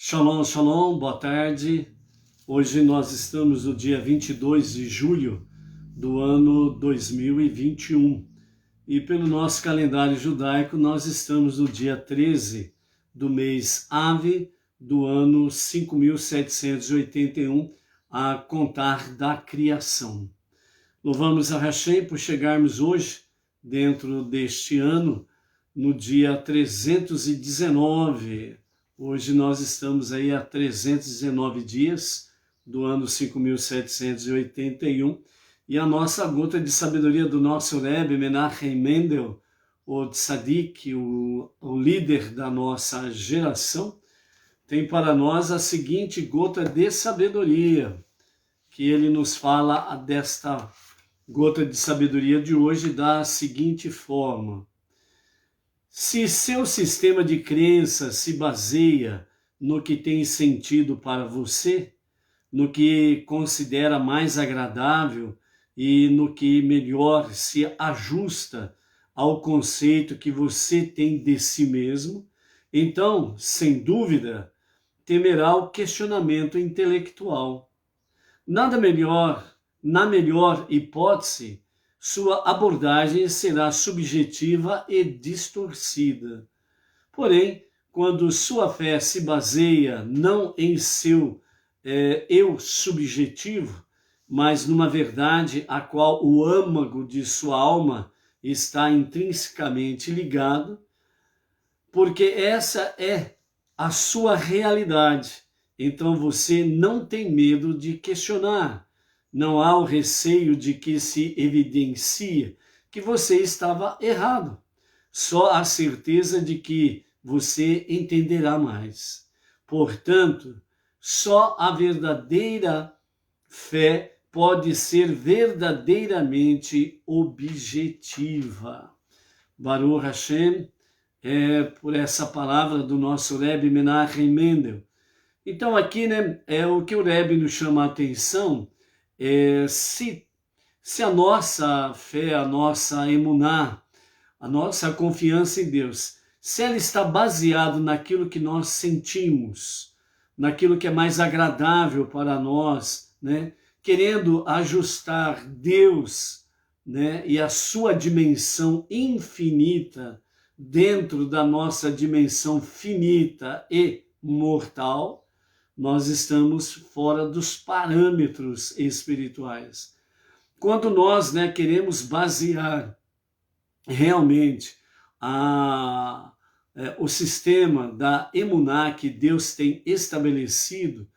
Shalom, shalom, boa tarde. Hoje nós estamos no dia 22 de julho do ano 2021 e pelo nosso calendário judaico nós estamos no dia 13 do mês Ave do ano 5781 a contar da criação. Louvamos a Hashem por chegarmos hoje dentro deste ano no dia 319. Hoje nós estamos aí há 319 dias do ano 5781 e a nossa gota de sabedoria do nosso Rebbe Menachem Mendel, o tzadik, o líder da nossa geração, tem para nós a seguinte gota de sabedoria, que ele nos fala desta gota de sabedoria de hoje da seguinte forma: se seu sistema de crença se baseia no que tem sentido para você, no que considera mais agradável e no que melhor se ajusta ao conceito que você tem de si mesmo, então, sem dúvida, temerá o questionamento intelectual. Na melhor hipótese, sua abordagem será subjetiva e distorcida. Porém, quando sua fé se baseia não em seu eu subjetivo, mas numa verdade a qual o âmago de sua alma está intrinsecamente ligado, porque essa é a sua realidade, então você não tem medo de questionar. Não há o receio de que se evidencie que você estava errado. Só a certeza de que você entenderá mais. Portanto, só a verdadeira fé pode ser verdadeiramente objetiva. Baruch Hashem, por essa palavra do nosso Rebbe Menachem Mendel. Então aqui, é o que o Rebbe nos chama a atenção. Se a nossa fé, a nossa emuná, a nossa confiança em Deus, se ela está baseada naquilo que nós sentimos, naquilo que é mais agradável para nós, querendo ajustar Deus, e a sua dimensão infinita dentro da nossa dimensão finita e mortal, nós estamos fora dos parâmetros espirituais. Quando nós queremos basear realmente o sistema da emuná que Deus tem estabelecido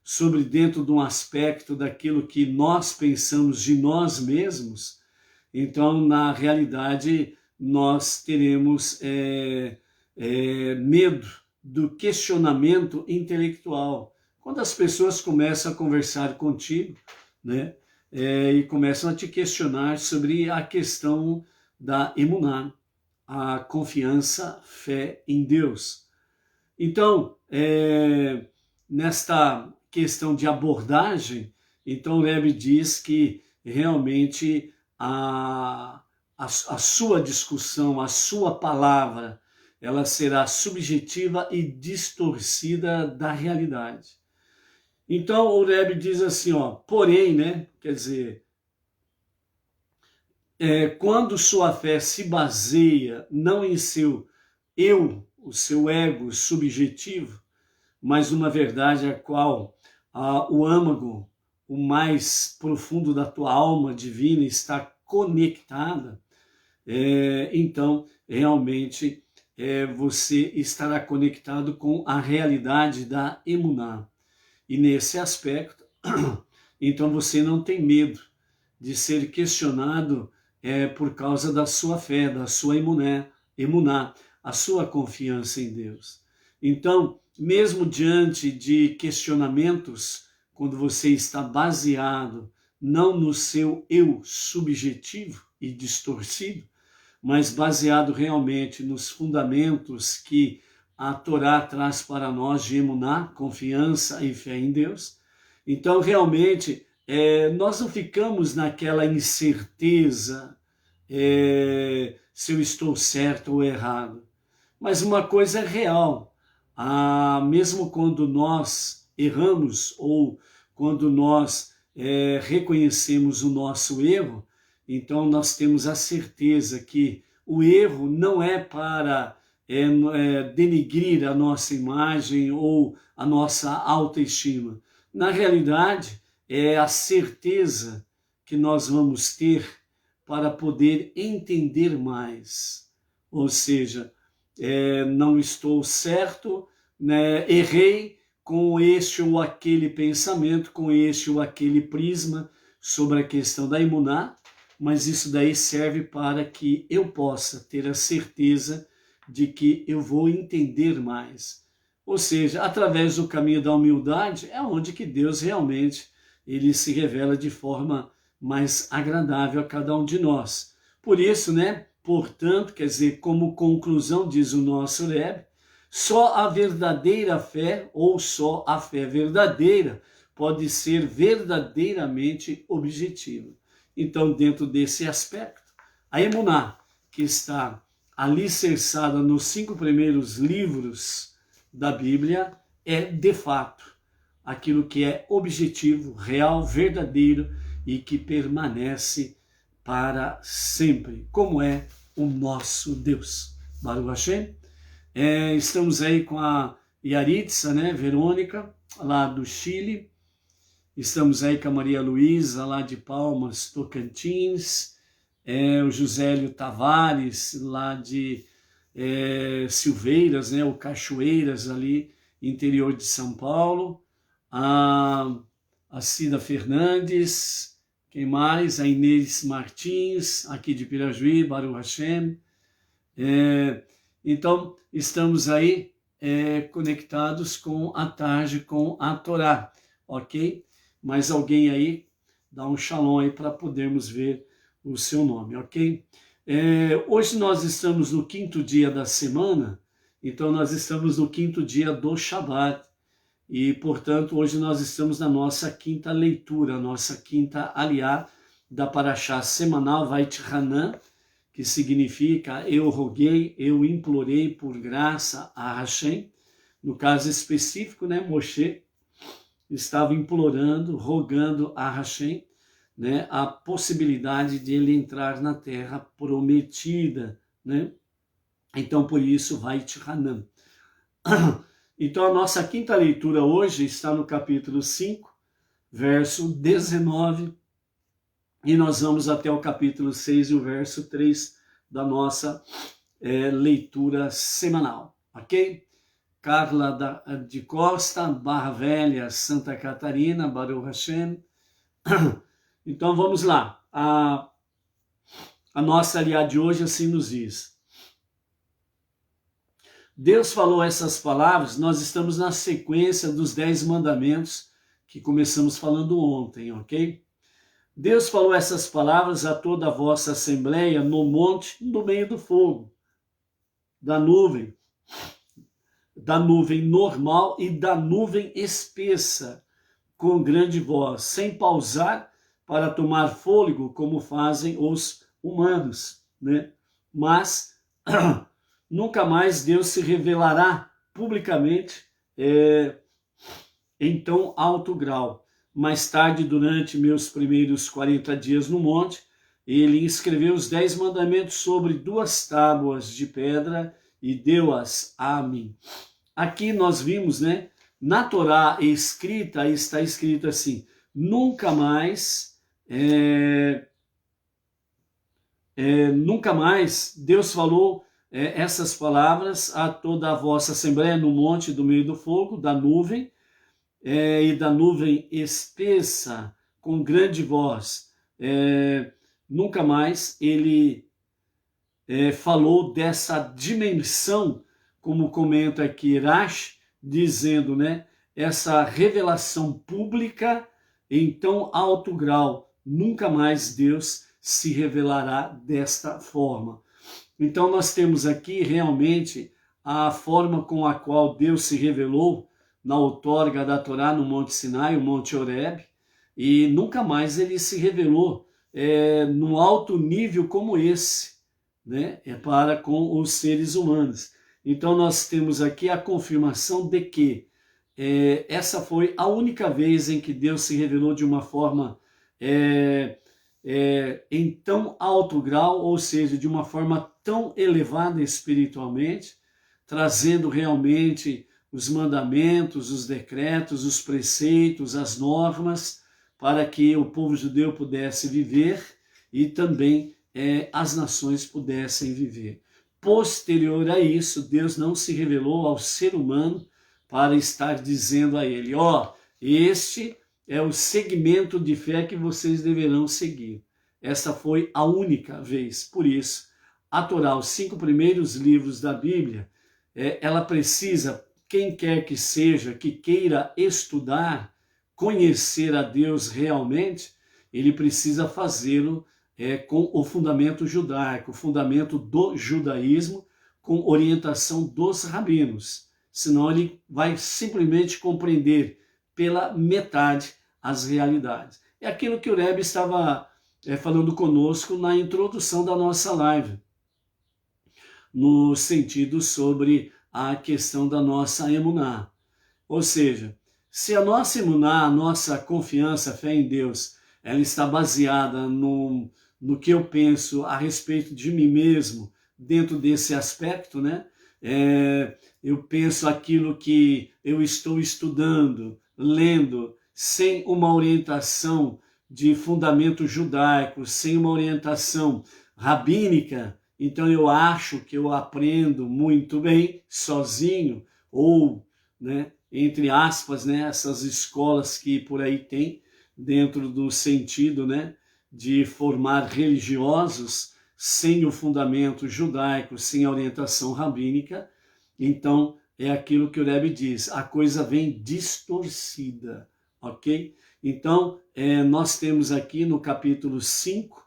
sobre dentro de um aspecto daquilo que nós pensamos de nós mesmos, então, na realidade, nós teremos medo do questionamento intelectual. Quando as pessoas começam a conversar contigo, e começam a te questionar sobre a questão da emuná, a confiança, fé em Deus. Então, nesta questão de abordagem, então o Rebbe diz que realmente a sua discussão, a sua palavra, ela será subjetiva e distorcida da realidade. Então o Rebbe diz assim, porém, quer dizer, quando sua fé se baseia não em seu eu, o seu ego subjetivo, mas numa verdade a qual o âmago, o mais profundo da tua alma divina está conectada, então realmente você estará conectado com a realidade da emuná. E nesse aspecto, então você não tem medo de ser questionado por causa da sua fé, da sua emuná, a sua confiança em Deus. Então, mesmo diante de questionamentos, quando você está baseado não no seu eu subjetivo e distorcido, mas baseado realmente nos fundamentos que a Torá traz para nós de emuná, confiança e fé em Deus. Então, realmente, nós não ficamos naquela incerteza se eu estou certo ou errado. Mas uma coisa é real, mesmo quando nós erramos ou quando nós reconhecemos o nosso erro, então nós temos a certeza que o erro não é para denigrir a nossa imagem ou a nossa autoestima. Na realidade, é a certeza que nós vamos ter para poder entender mais. Ou seja, não estou certo, né? Errei com este ou aquele pensamento, com este ou aquele prisma sobre a questão da emuná, mas isso daí serve para que eu possa ter a certeza de que eu vou entender mais. Ou seja, através do caminho da humildade é onde que Deus realmente ele se revela de forma mais agradável a cada um de nós. Por isso, né? Portanto, quer dizer, como conclusão, diz o nosso Rebbe, só a verdadeira fé ou só a fé verdadeira pode ser verdadeiramente objetiva. Então, dentro desse aspecto, a emuná, que está alicerçada nos 5 primeiros livros da Bíblia, é de fato aquilo que é objetivo, real, verdadeiro e que permanece para sempre, como é o nosso Deus. Baruch Hashem. Estamos aí com a Yaritza, né, Verônica, lá do Chile. Estamos aí com a Maria Luísa, lá de Palmas, Tocantins. O Josélio Tavares, lá de Silveiras, né, o Cachoeiras, ali, interior de São Paulo. A Cida Fernandes, quem mais? A Inês Martins, aqui de Pirajuí, Baruch Hashem. Então, estamos aí conectados com a tarde, com a Torá, ok? Mas alguém aí dá um shalom aí para podermos ver o seu nome, ok? Hoje nós estamos no 5º dia da semana, então nós estamos no 5º dia do Shabat, e, portanto, hoje nós estamos na nossa 5ª leitura, nossa 5ª aliá da Parashá semanal Vait Hanan, que significa eu roguei, eu implorei por graça a Hashem. No caso específico, né, Moshe estava implorando, rogando a Hashem, né, a possibilidade de ele entrar na terra prometida, né? Então, por isso, Vait Hanan. Então, a nossa 5ª leitura hoje está no capítulo 5, verso 19, e nós vamos até o capítulo 6 e o verso 3 da nossa leitura semanal, ok? Carla de Costa, Barra Velha, Santa Catarina, Baruch Hashem. Então, vamos lá. A nossa aliá de hoje assim nos diz. Deus falou essas palavras, nós estamos na sequência dos 10 mandamentos que começamos falando ontem, ok? Deus falou essas palavras a toda a vossa assembleia no monte, no meio do fogo, da nuvem normal e da nuvem espessa, com grande voz, sem pausar para tomar fôlego, como fazem os humanos, né? Mas nunca mais Deus se revelará publicamente em tão alto grau. Mais tarde, durante meus primeiros 40 dias no monte, ele escreveu os 10 mandamentos sobre 2 tábuas de pedra e deu-as a mim. Aqui nós vimos, né? Na Torá escrita, está escrito assim, nunca mais Deus falou essas palavras a toda a vossa assembleia no monte do meio do fogo, da nuvem, e da nuvem espessa, com grande voz. Nunca mais ele falou dessa dimensão, como comenta aqui Rashi, dizendo, né, essa revelação pública em tão alto grau, nunca mais Deus se revelará desta forma. Então nós temos aqui realmente a forma com a qual Deus se revelou na outorga da Torá no Monte Sinai, o Monte Horebe, e nunca mais ele se revelou num alto nível como esse, né, para com os seres humanos. Então nós temos aqui a confirmação de que essa foi a única vez em que Deus se revelou de uma forma em tão alto grau, ou seja, de uma forma tão elevada espiritualmente, trazendo realmente os mandamentos, os decretos, os preceitos, as normas, para que o povo judeu pudesse viver e também as nações pudessem viver. Posterior a isso, Deus não se revelou ao ser humano para estar dizendo a ele, este é o segmento de fé que vocês deverão seguir. Essa foi a única vez. Por isso, a Torá, os 5 primeiros livros da Bíblia, ela precisa, quem quer que seja, que queira estudar, conhecer a Deus realmente, ele precisa fazê-lo com o fundamento judaico, o fundamento do judaísmo, com orientação dos rabinos. Senão ele vai simplesmente compreender pela metade as realidades. É aquilo que o Rebbe estava falando conosco na introdução da nossa live, no sentido sobre a questão da nossa emuná. Ou seja, se a nossa emuná, a nossa confiança, fé em Deus, ela está baseada no que eu penso a respeito de mim mesmo, dentro desse aspecto, né? Eu penso aquilo que eu estou estudando, lendo, sem uma orientação de fundamento judaico, sem uma orientação rabínica, então eu acho que eu aprendo muito bem sozinho, ou, né, entre aspas, né, essas escolas que por aí tem, dentro do sentido, né, de formar religiosos sem o fundamento judaico, sem a orientação rabínica. Então é aquilo que o Rebbe diz, a coisa vem distorcida, ok? Então nós temos aqui no capítulo 5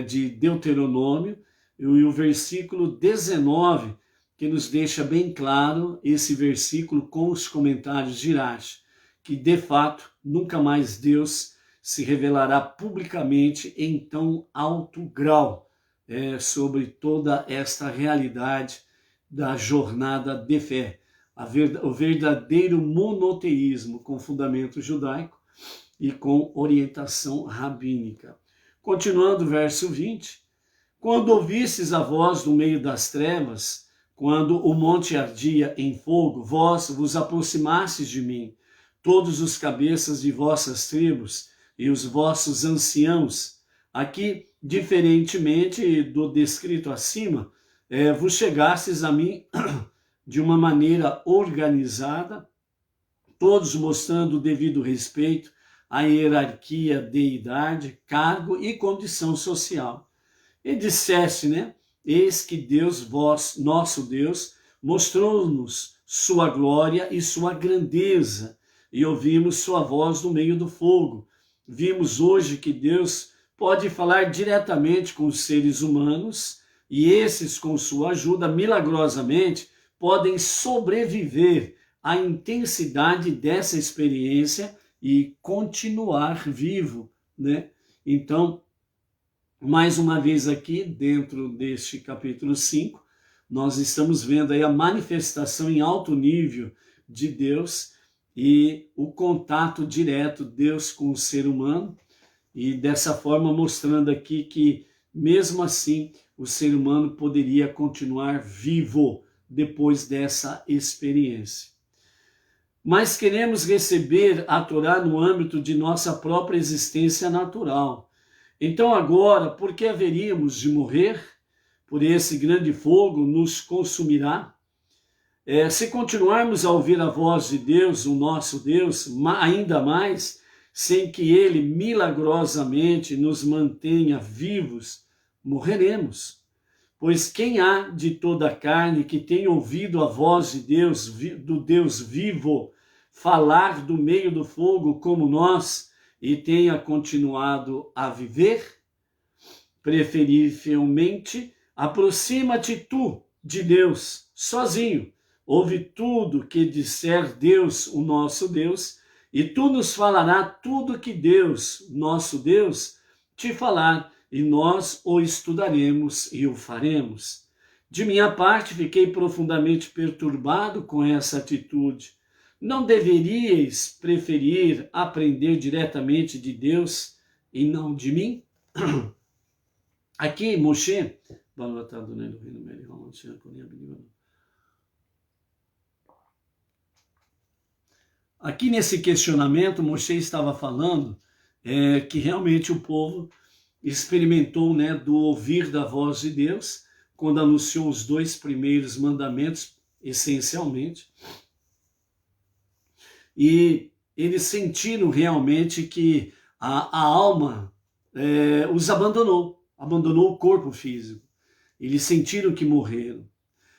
de Deuteronômio, e o versículo 19, que nos deixa bem claro esse versículo com os comentários de Rashi, que de fato nunca mais Deus se revelará publicamente em tão alto grau sobre toda esta realidade da jornada de fé, o verdadeiro monoteísmo com fundamento judaico e com orientação rabínica. Continuando o verso 20, quando ouvistes a voz no meio das trevas, quando o monte ardia em fogo, vós vos aproximastes de mim, todos os cabeças de vossas tribos e os vossos anciãos. Aqui, diferentemente do descrito acima, vos chegastes a mim de uma maneira organizada, todos mostrando o devido respeito à hierarquia de idade, cargo e condição social. E disseste, né? Eis que Deus, nosso Deus, mostrou-nos sua glória e sua grandeza, e ouvimos sua voz no meio do fogo. Vimos hoje que Deus pode falar diretamente com os seres humanos, e esses, com sua ajuda, milagrosamente, podem sobreviver à intensidade dessa experiência e continuar vivo, né? Então, mais uma vez aqui, dentro deste capítulo 5, nós estamos vendo aí a manifestação em alto nível de Deus e o contato direto Deus com o ser humano, e dessa forma mostrando aqui que, mesmo assim, o ser humano poderia continuar vivo depois dessa experiência. Mas queremos receber a Torá no âmbito de nossa própria existência natural. Então agora, por que haveríamos de morrer? Por esse grande fogo nos consumirá? Se continuarmos a ouvir a voz de Deus, o nosso Deus, ainda mais, sem que Ele milagrosamente nos mantenha vivos, morreremos. Pois quem há de toda a carne que tenha ouvido a voz de Deus, do Deus vivo, falar do meio do fogo como nós, e tenha continuado a viver? Preferivelmente, aproxima-te tu de Deus, sozinho. Ouve tudo que disser Deus, o nosso Deus, e tu nos falará tudo que Deus, nosso Deus, te falar, e nós o estudaremos e o faremos. De minha parte, fiquei profundamente perturbado com essa atitude. Não deveríeis preferir aprender diretamente de Deus e não de mim? Aqui, Moshe, aqui nesse questionamento, Moshe estava falando que realmente o povo experimentou, né, do ouvir da voz de Deus, quando anunciou os 2 primeiros mandamentos, essencialmente, e eles sentiram realmente que a alma os abandonou o corpo físico. Eles sentiram que morreram.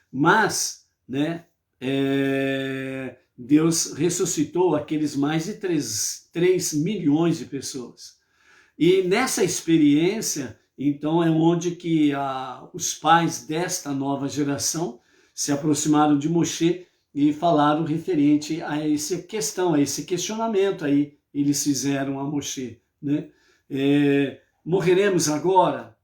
Mas, né, Deus ressuscitou aqueles mais de 3 milhões de pessoas. E nessa experiência, então, é onde que os pais desta nova geração se aproximaram de Moshe e falaram referente a essa questão, a esse questionamento aí, eles fizeram a Moshe, né? Morreremos agora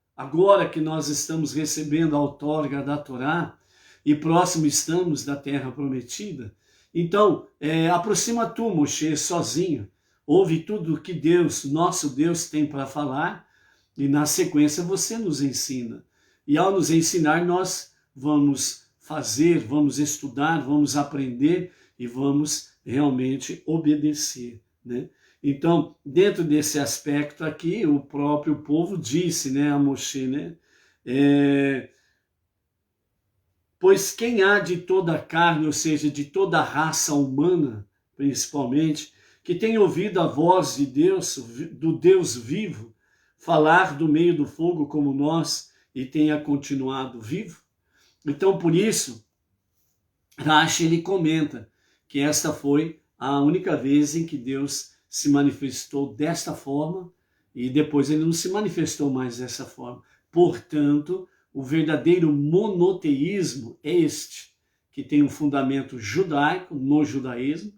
que nós estamos recebendo a outorga da Torá e próximo estamos da terra prometida? Então, aproxima tu, Moshe, sozinho, ouve tudo o que Deus, nosso Deus, tem para falar e na sequência você nos ensina. E ao nos ensinar, nós vamos fazer, vamos estudar, vamos aprender e vamos realmente obedecer, né? Então, dentro desse aspecto aqui, o próprio povo disse, né, a Moshe, né, pois quem há de toda a carne, ou seja, de toda a raça humana, principalmente, que tem ouvido a voz de Deus, do Deus vivo, falar do meio do fogo como nós e tenha continuado vivo? Então, por isso, Rashi, ele comenta que esta foi a única vez em que Deus se manifestou desta forma e depois ele não se manifestou mais dessa forma. Portanto, o verdadeiro monoteísmo é este, que tem um fundamento judaico no judaísmo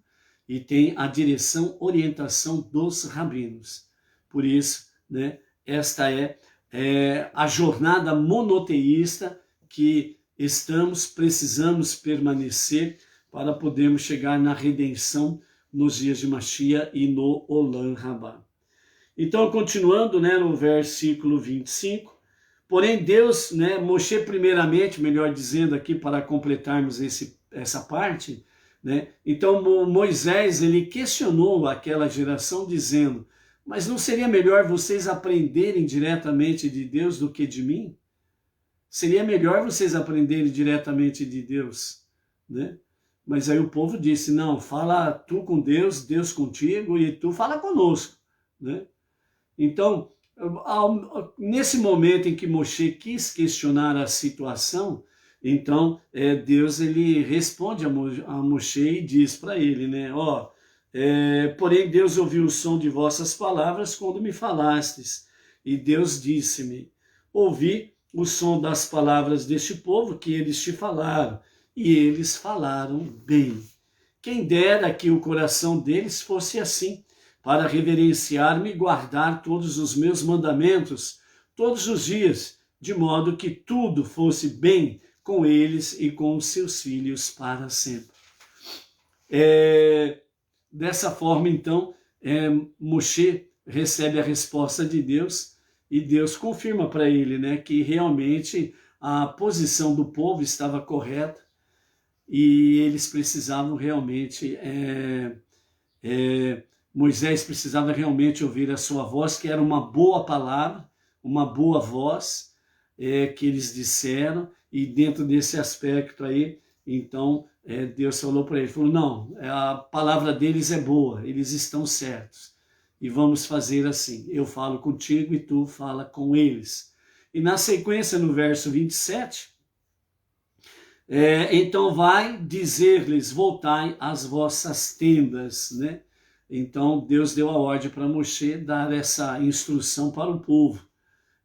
e tem a direção, orientação dos rabinos. Por isso, né, esta é a jornada monoteísta que precisamos permanecer para podermos chegar na redenção nos dias de Mashiach e no Olam Rabá. Então, continuando, né, no versículo 25, porém Deus, né, Moshe primeiramente, melhor dizendo aqui para completarmos essa parte, né, então Moisés, ele questionou aquela geração dizendo, mas não seria melhor vocês aprenderem diretamente de Deus do que de mim? Seria melhor vocês aprenderem diretamente de Deus, né? Mas aí o povo disse, não, fala tu com Deus, Deus contigo e tu fala conosco, né? Então, nesse momento em que Moshe quis questionar a situação, então Deus ele responde a Moshe e diz para ele, né, porém Deus ouviu o som de vossas palavras quando me falastes, e Deus disse-me, ouvi o som das palavras deste povo que eles te falaram, e eles falaram bem. Quem dera que o coração deles fosse assim, para reverenciar-me e guardar todos os meus mandamentos, todos os dias, de modo que tudo fosse bem com eles e com os seus filhos para sempre. Dessa forma, então, Moshe recebe a resposta de Deus e Deus confirma para ele, né, que realmente a posição do povo estava correta e eles precisavam realmente, Moisés precisava realmente ouvir a sua voz, que era uma boa palavra, uma boa voz que eles disseram, e dentro desse aspecto aí, então, Deus falou para ele, falou, não, a palavra deles é boa, eles estão certos, e vamos fazer assim, eu falo contigo e tu fala com eles. E na sequência, no verso 27, então vai dizer-lhes, voltai às vossas tendas, né? Então Deus deu a ordem para Moshe dar essa instrução para o povo.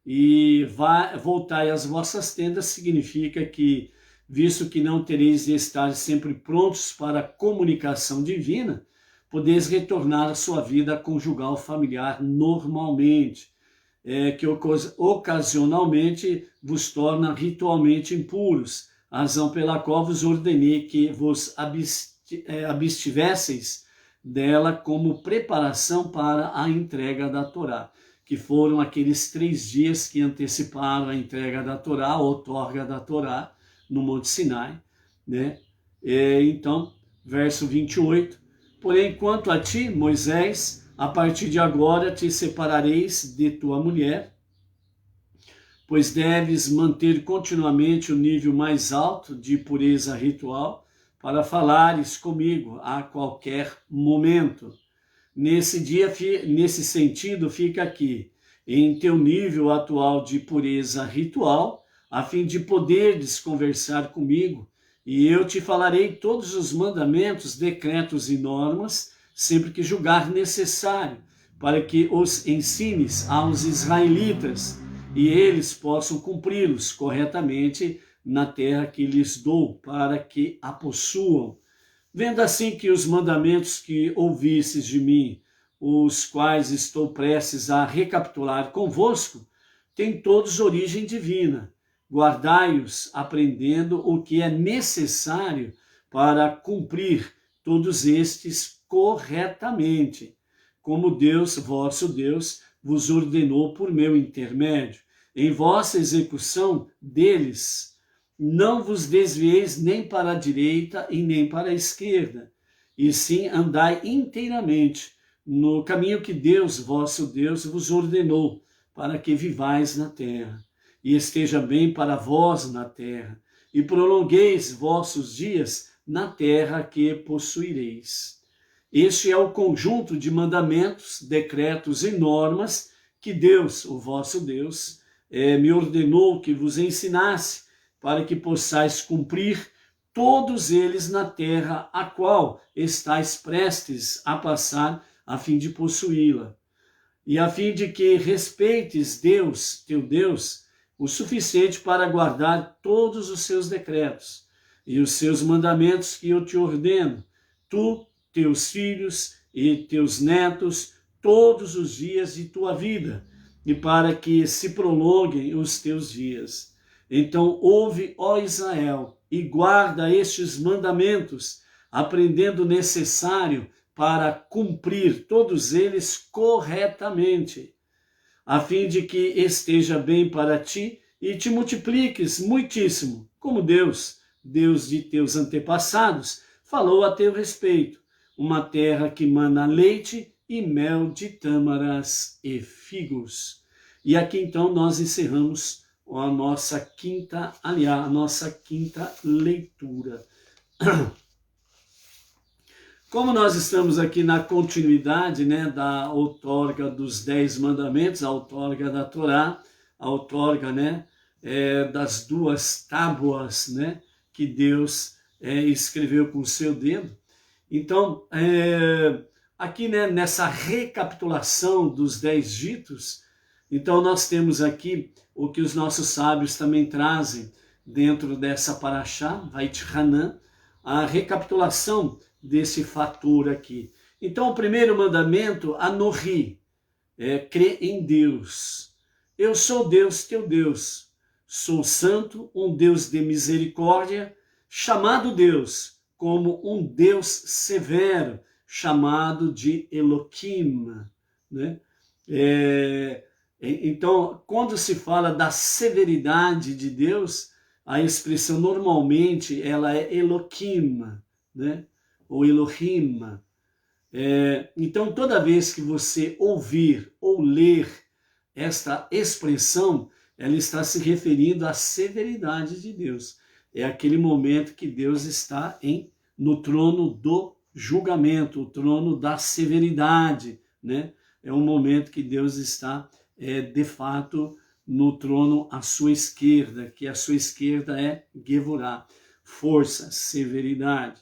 E voltai às vossas tendas significa que, visto que não tereis de estar sempre prontos para a comunicação divina, podeis retornar à sua vida conjugal familiar normalmente. que ocasionalmente vos torna ritualmente impuros, razão pela qual vos ordenei que vos abstivesseis dela como preparação para a entrega da Torá, que foram aqueles 3 dias que anteciparam a entrega da Torá, a outorga da Torá, no Monte Sinai, né? Então, verso 28, porém, quanto a ti, Moisés, a partir de agora te separareis de tua mulher, pois deves manter continuamente o nível mais alto de pureza ritual para falares comigo a qualquer momento. Nesse sentido, fica aqui, em teu nível atual de pureza ritual, a fim de poderes conversar comigo, e eu te falarei todos os mandamentos, decretos e normas, sempre que julgar necessário, para que os ensines aos israelitas, e eles possam cumpri-los corretamente na terra que lhes dou, para que a possuam. Vendo assim que os mandamentos que ouvistes de mim, os quais estou prestes a recapitular convosco, têm todos origem divina. Guardai-os, aprendendo o que é necessário para cumprir todos estes corretamente, como Deus, vosso Deus, vos ordenou por meu intermédio. Em vossa execução deles, não vos desvieis nem para a direita e nem para a esquerda, e sim andai inteiramente no caminho que Deus, vosso Deus, vos ordenou, para que vivais na terra, e esteja bem para vós na terra, e prolongueis vossos dias na terra que possuireis. Este é o conjunto de mandamentos, decretos e normas que Deus, o vosso Deus, me ordenou que vos ensinasse, para que possais cumprir todos eles na terra a qual estáis prestes a passar, a fim de possuí-la, e a fim de que respeites Deus, teu Deus, o suficiente para guardar todos os seus decretos e os seus mandamentos que eu te ordeno, tu, teus filhos e teus netos, todos os dias de tua vida, e para que se prolonguem os teus dias. Então ouve, ó Israel, e guarda estes mandamentos, aprendendo o necessário para cumprir todos eles corretamente, a fim de que esteja bem para ti e te multipliques muitíssimo, como Deus, Deus de teus antepassados, falou a teu respeito, uma terra que mana leite e mel de tâmaras e figos. E aqui então nós encerramos a nossa quinta leitura. Como nós estamos aqui na continuidade, né, da outorga dos 10 mandamentos, a outorga da Torá, a outorga, né, das 2 tábuas, né, que Deus escreveu com o seu dedo. Então, aqui, né, nessa recapitulação dos 10 ditos, então nós temos aqui o que os nossos sábios também trazem dentro dessa paraxá, Vait Hanan, a recapitulação desse fator aqui. Então, o primeiro mandamento, Anohi, crê em Deus. Eu sou Deus, teu Deus. Sou santo, um Deus de misericórdia, chamado Deus, como um Deus severo, chamado de Elohim, né? Então, quando se fala da severidade de Deus, a expressão normalmente ela é Elohim, né? Ou Elohim. Então, toda vez que você ouvir ou ler esta expressão, ela está se referindo à severidade de Deus. É aquele momento que Deus está no trono do julgamento, o trono da severidade, né? É um momento que Deus está, de fato, no trono à sua esquerda, que a sua esquerda é Gevurah, força, severidade.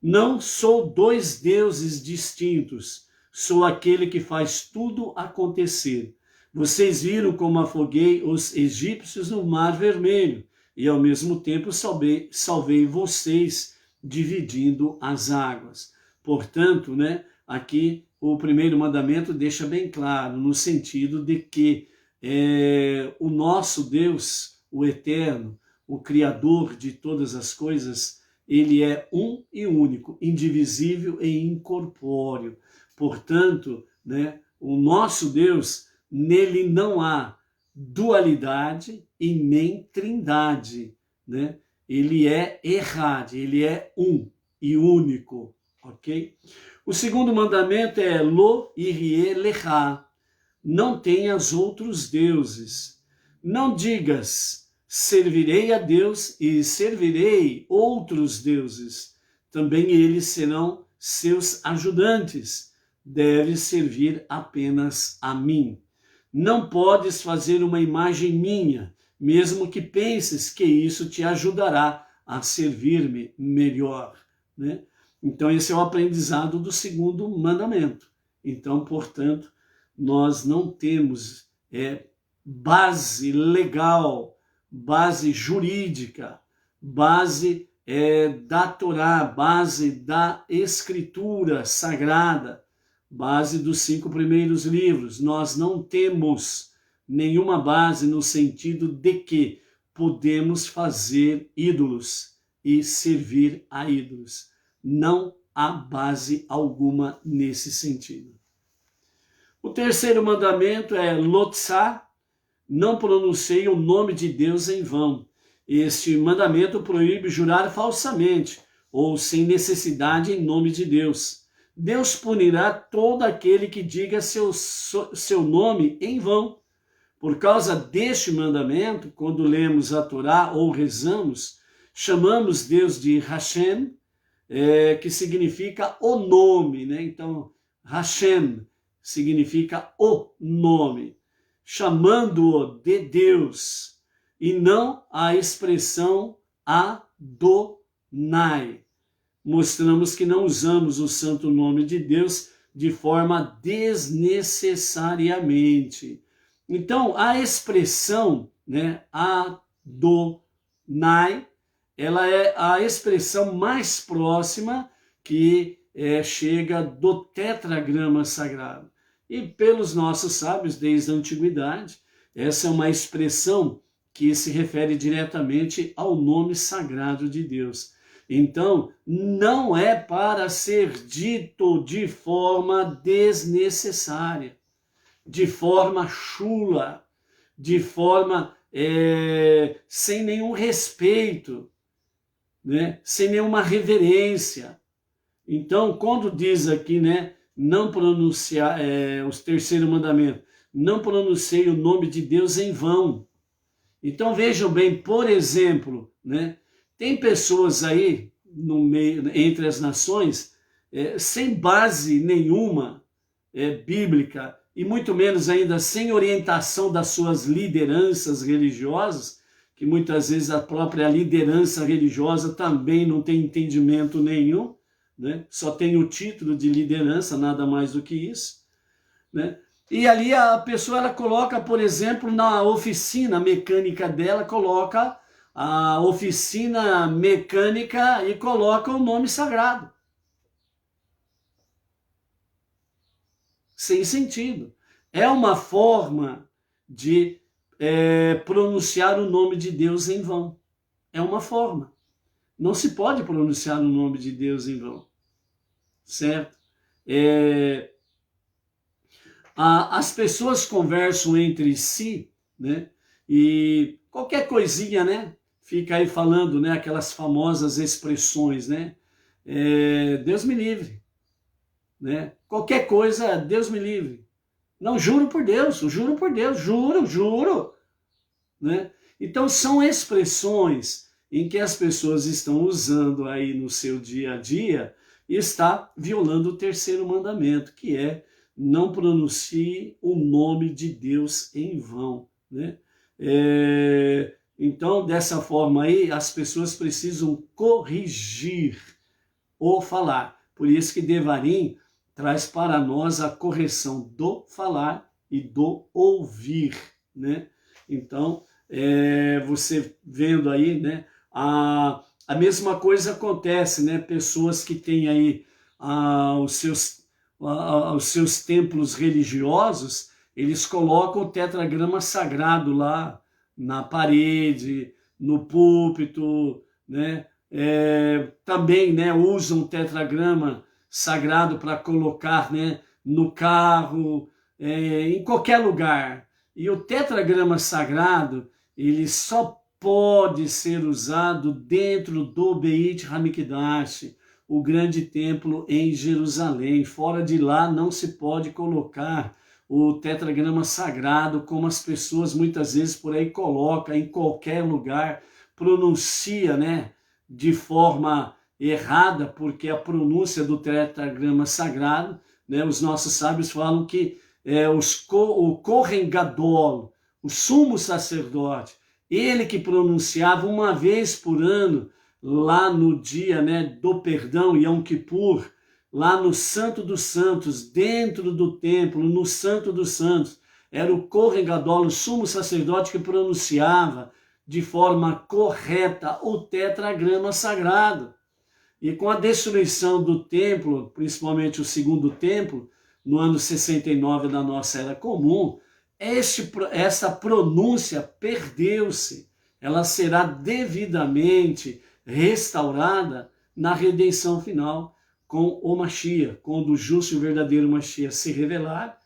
Não sou 2 deuses distintos, sou aquele que faz tudo acontecer. Vocês viram como afoguei os egípcios no Mar Vermelho, e ao mesmo tempo salvei vocês, dividindo as águas. Portanto, né, aqui o primeiro mandamento deixa bem claro, no sentido de que o nosso Deus, o Eterno, o Criador de todas as coisas, ele é um e único, indivisível e incorpóreo. Portanto, né, o nosso Deus, nele não há dualidade e nem trindade, né? Ele é errado, ele é um e único, ok? O segundo mandamento é Lo irie lecha, não tenhas outros deuses. Não digas, servirei a Deus e servirei outros deuses. Também eles serão seus ajudantes. Deves servir apenas a mim. Não podes fazer uma imagem minha, mesmo que penses que isso te ajudará a servir-me melhor, né? Então esse é o aprendizado do segundo mandamento. Então, portanto, nós não temos base legal, base jurídica, base da Torá, base da Escritura Sagrada, base dos 5 primeiros livros. Nós não temos nenhuma base no sentido de que podemos fazer ídolos e servir a ídolos. Não há base alguma nesse sentido. O terceiro mandamento é Lotzá, não pronunciei o nome de Deus em vão. Este mandamento proíbe jurar falsamente ou sem necessidade em nome de Deus. Deus punirá todo aquele que diga seu nome em vão. Por causa deste mandamento, quando lemos a Torá ou rezamos, chamamos Deus de Hashem, que significa o nome, né? Então, Hashem significa o nome, chamando-o de Deus, e não a expressão Adonai. Mostramos que não usamos o santo nome de Deus de forma desnecessariamente. Então, a expressão, né, Adonai, ela é a expressão mais próxima que chega do tetragrama sagrado. E pelos nossos sábios, desde a antiguidade, essa é uma expressão que se refere diretamente ao nome sagrado de Deus. Então, não é para ser dito de forma desnecessária, de forma chula, de forma sem nenhum respeito, né? Sem nenhuma reverência. Então, quando diz aqui, né, não pronunciar, o terceiro mandamento, não pronunciei o nome de Deus em vão. Então, vejam bem, por exemplo, né, tem pessoas aí no meio, entre as nações, sem base nenhuma bíblica, e muito menos ainda sem orientação das suas lideranças religiosas, que muitas vezes a própria liderança religiosa também não tem entendimento nenhum, né? Só tem o título de liderança, nada mais do que isso, né? E ali a pessoa ela coloca, por exemplo, na oficina mecânica dela, coloca a oficina mecânica e coloca o nome sagrado. Sem sentido. É uma forma de pronunciar o nome de Deus em vão. É uma forma. Não se pode pronunciar o nome de Deus em vão. Certo? As pessoas conversam entre si, né? E qualquer coisinha, né? Fica aí falando, né? Aquelas famosas expressões, né? Deus me livre, né? Qualquer coisa, Deus me livre. Não, juro por Deus, juro, né? Então são expressões em que as pessoas estão usando aí no seu dia a dia e está violando o terceiro mandamento, que é não pronuncie o nome de Deus em vão, né? Então, dessa forma aí, as pessoas precisam corrigir o falar. Por isso que Devarim traz para nós a correção do falar e do ouvir, né? Então, você vendo aí, né? A mesma coisa acontece, né? Pessoas que têm aí os seus templos religiosos, eles colocam o tetragrama sagrado lá na parede, no púlpito, né? Também, né, usam o tetragrama sagrado para colocar, né, no carro, em qualquer lugar. E o tetragrama sagrado, ele só pode ser usado dentro do Beit HaMikdash, o grande templo em Jerusalém. Fora de lá não se pode colocar o tetragrama sagrado, como as pessoas muitas vezes por aí colocam em qualquer lugar, pronuncia, né, de forma errada, porque a pronúncia do tetragrama sagrado, né, os nossos sábios falam que o Kohen Gadol, o sumo sacerdote, ele que pronunciava uma vez por ano, lá no dia, né, do perdão, Yom Kippur, lá no Santo dos Santos, dentro do templo, no Santo dos Santos, era o Kohen Gadol, o sumo sacerdote, que pronunciava de forma correta o tetragrama sagrado. E com a destruição do templo, principalmente o segundo templo, no ano 69 da nossa Era Comum, essa pronúncia perdeu-se. Ela será devidamente restaurada na redenção final, com o Mashiach, quando o justo e o verdadeiro Mashiach se revelar,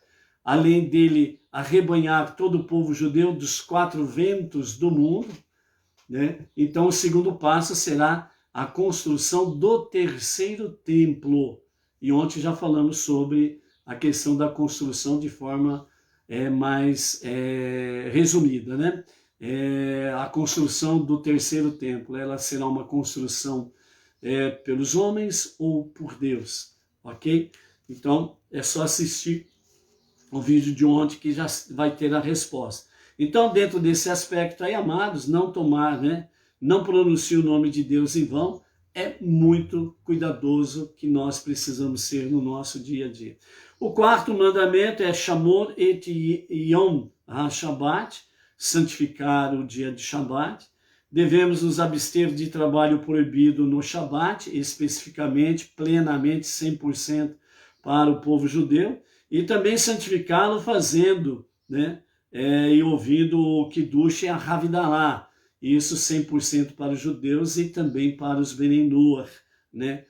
além dele arrebanhar todo o povo judeu dos 4 ventos do mundo, né? Então o segundo passo será a construção do terceiro templo. E ontem já falamos sobre a questão da construção de forma mais resumida, né? A construção do terceiro templo, ela será uma construção pelos homens ou por Deus, ok? Então é só assistir o vídeo de ontem que já vai ter a resposta. Então, dentro desse aspecto aí, amados, não tomar, né? Não pronuncie o nome de Deus em vão, é muito cuidadoso que nós precisamos ser no nosso dia a dia. O quarto mandamento é Shamor et Yom HaShabbat, santificar o dia de Shabat. Devemos nos abster de trabalho proibido no Shabat, especificamente, plenamente, 100% para o povo judeu, e também santificá-lo fazendo, né, e ouvindo o Kiddush e a Havidalah, isso 100% para os judeus e também para os Bnei Noach, né?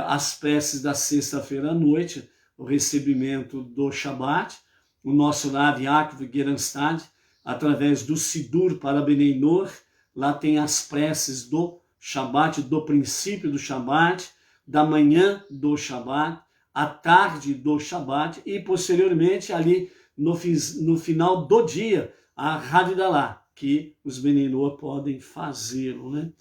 As preces da sexta-feira à noite, o recebimento do Shabat, o nosso Rav Yaakov Geranstad, através do Sidur para Bnei Noach, lá tem as preces do Shabat, do princípio do Shabat, da manhã do Shabat, à tarde do Shabat e posteriormente ali no final do dia, a Havidalah, que os Bnei Noach podem fazê-lo, né?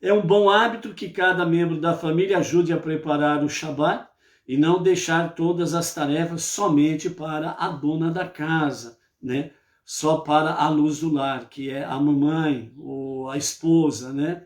É um bom hábito que cada membro da família ajude a preparar o Shabat e não deixar todas as tarefas somente para a dona da casa, né? Só para a luz do lar, que é a mamãe ou a esposa, né?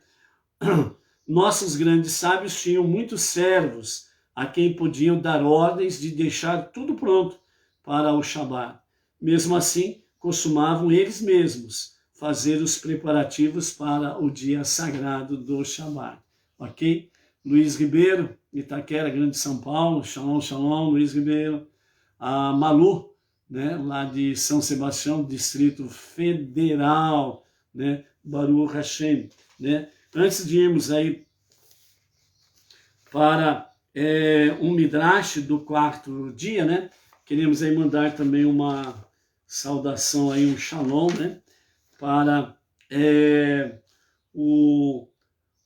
Nossos grandes sábios tinham muitos servos a quem podiam dar ordens de deixar tudo pronto para o Shabat. Mesmo assim, costumavam eles mesmos fazer os preparativos para o dia sagrado do Shabat. Ok? Luiz Ribeiro, Itaquera, Grande São Paulo, Shalom, Shalom, Luiz Ribeiro. A Malu, né, lá de São Sebastião, Distrito Federal, né, Baruch Hashem, né. Antes de irmos aí para um Midrash do quarto dia, né, queremos aí mandar também uma saudação aí, um Shalom, né, para o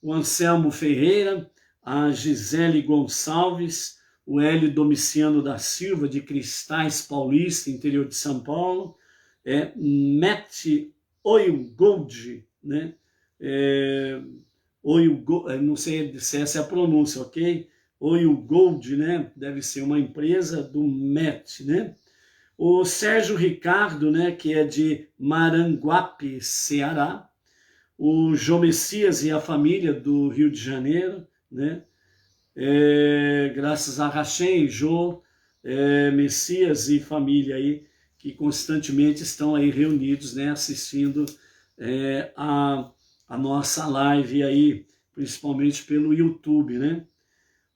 Anselmo Ferreira, a Gisele Gonçalves, o Hélio Domiciano da Silva, de Cristais Paulista, interior de São Paulo, Matt Oilgold, né? Não sei se essa é a pronúncia, ok? Oilgold, né? Deve ser uma empresa do Matt, né? O Sérgio Ricardo, né? Que é de Maranguape, Ceará. O João Messias e a família do Rio de Janeiro, né? Graças a Hashem, Jô, Messias e família aí, que constantemente estão aí reunidos, né, assistindo a nossa live aí, principalmente pelo YouTube, né?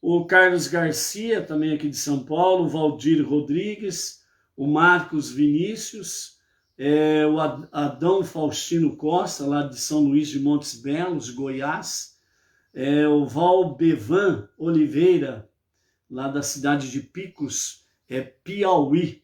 o Carlos Garcia, também aqui de São Paulo, o Valdir Rodrigues, o Marcos Vinícius, o Adão Faustino Costa, lá de São Luís de Montes Belos, Goiás, o Valbevan Oliveira, lá da cidade de Picos, Piauí,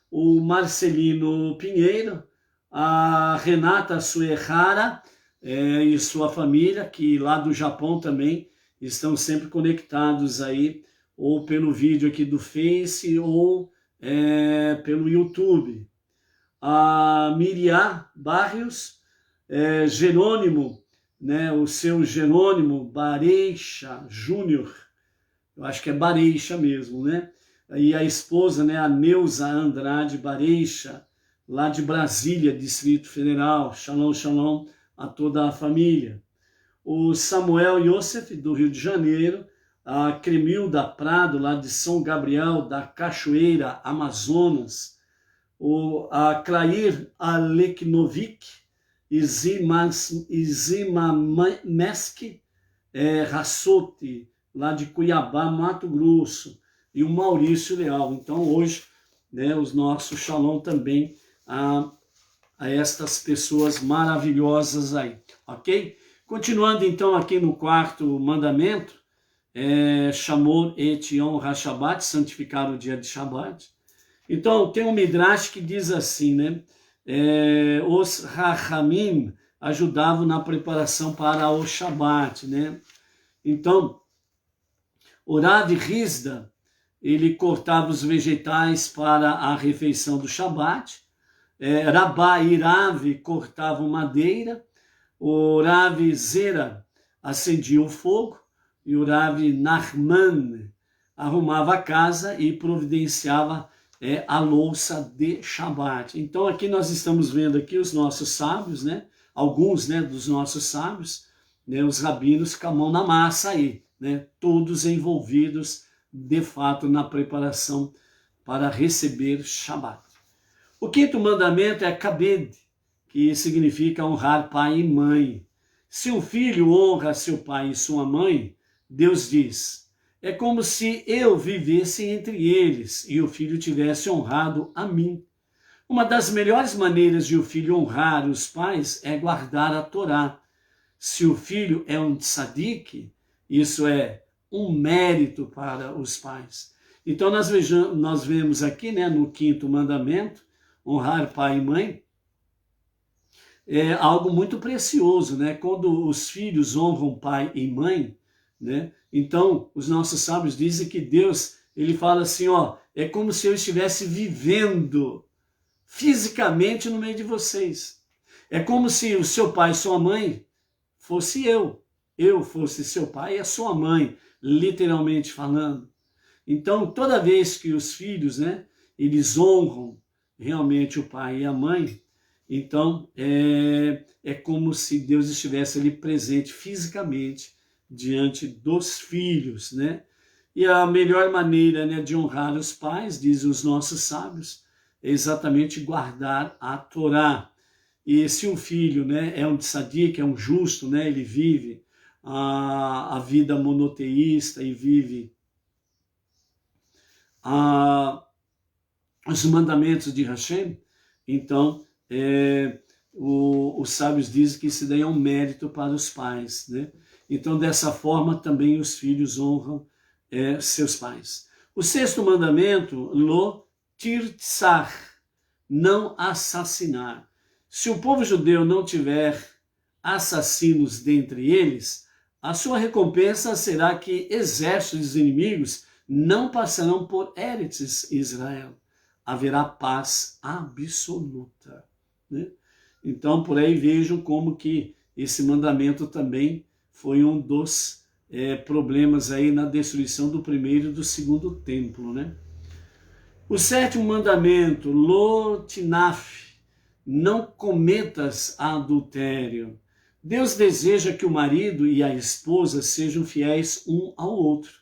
o Marcelino Pinheiro, a Renata Suerrara e sua família, que lá do Japão também estão sempre conectados aí, ou pelo vídeo aqui do Face, ou pelo YouTube. A Miriam Barrios, Jerônimo, né, o seu Jerônimo Bareixa Júnior, eu acho que é Bareixa mesmo, né? E a esposa, né, a Neuza Andrade Bareixa, lá de Brasília, Distrito Federal. Shalom, shalom a toda a família. O Samuel Yosef, do Rio de Janeiro, a Cremilda Prado, lá de São Gabriel, da Cachoeira, Amazonas, a Clair Aleknovic, Izimamesk Rassotti, lá de Cuiabá, Mato Grosso, e o Maurício Leal. Então hoje, né, os nossos shalom também a estas pessoas maravilhosas aí, ok? Continuando então aqui no quarto mandamento, Shamor et Yom HaShabbat, santificar o dia de Shabbat. Então tem um Midrash que diz assim, né? Os Rachamim ajudavam na preparação para o Shabbat, né? Então, o Rav Rizda, ele cortava os vegetais para a refeição do Shabat. Rabá e Rav cortavam madeira. O Rav Zera acendia o fogo. E o Rav Nachman arrumava a casa e providenciava a louça de Shabat. Então aqui nós estamos vendo aqui os nossos sábios, né? Alguns, né, dos nossos sábios, né, os rabinos com a mão na massa aí, né, todos envolvidos de fato na preparação para receber Shabat. O quinto mandamento é Kabed, que significa honrar pai e mãe. Se um filho honra seu pai e sua mãe, Deus diz, é como se eu vivesse entre eles e o filho tivesse honrado a mim. Uma das melhores maneiras de o filho honrar os pais é guardar a Torá. Se o filho é um tzadik, isso é um mérito para os pais. Então nós vemos aqui, né, no quinto mandamento, honrar pai e mãe, é algo muito precioso, né? Quando os filhos honram pai e mãe, né? Então os nossos sábios dizem que Deus, ele fala assim, ó, é como se eu estivesse vivendo fisicamente no meio de vocês. É como se o seu pai e sua mãe fosse eu fosse seu pai e a sua mãe, literalmente falando. Então, toda vez que os filhos, né, eles honram realmente o pai e a mãe, então é como se Deus estivesse ali presente fisicamente diante dos filhos, né? E a melhor maneira, né, de honrar os pais, dizem os nossos sábios, é exatamente guardar a Torá. E se um filho, né, é um tzadik, é um justo, né, ele vive a vida monoteísta e vive os mandamentos de Hashem, então os sábios dizem que isso daí é um mérito para os pais, né? Então dessa forma também os filhos honram seus pais. O sexto mandamento, lo tirtsar, não assassinar. Se o povo judeu não tiver assassinos dentre eles, a sua recompensa será que exércitos inimigos não passarão por Eretz Israel. Haverá paz absoluta, né? Então, por aí vejam como que esse mandamento também foi um dos problemas aí na destruição do primeiro e do segundo templo, né? O sétimo mandamento, lo tinaf, não cometas adultério. Deus deseja que o marido e a esposa sejam fiéis um ao outro.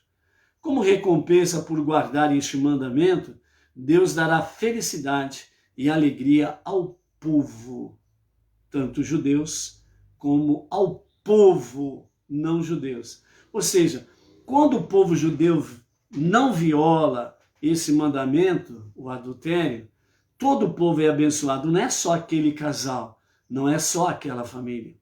Como recompensa por guardar este mandamento, Deus dará felicidade e alegria ao povo, tanto judeus como ao povo não judeus. Ou seja, quando o povo judeu não viola esse mandamento, o adultério, todo o povo é abençoado, não é só aquele casal, não é só aquela família.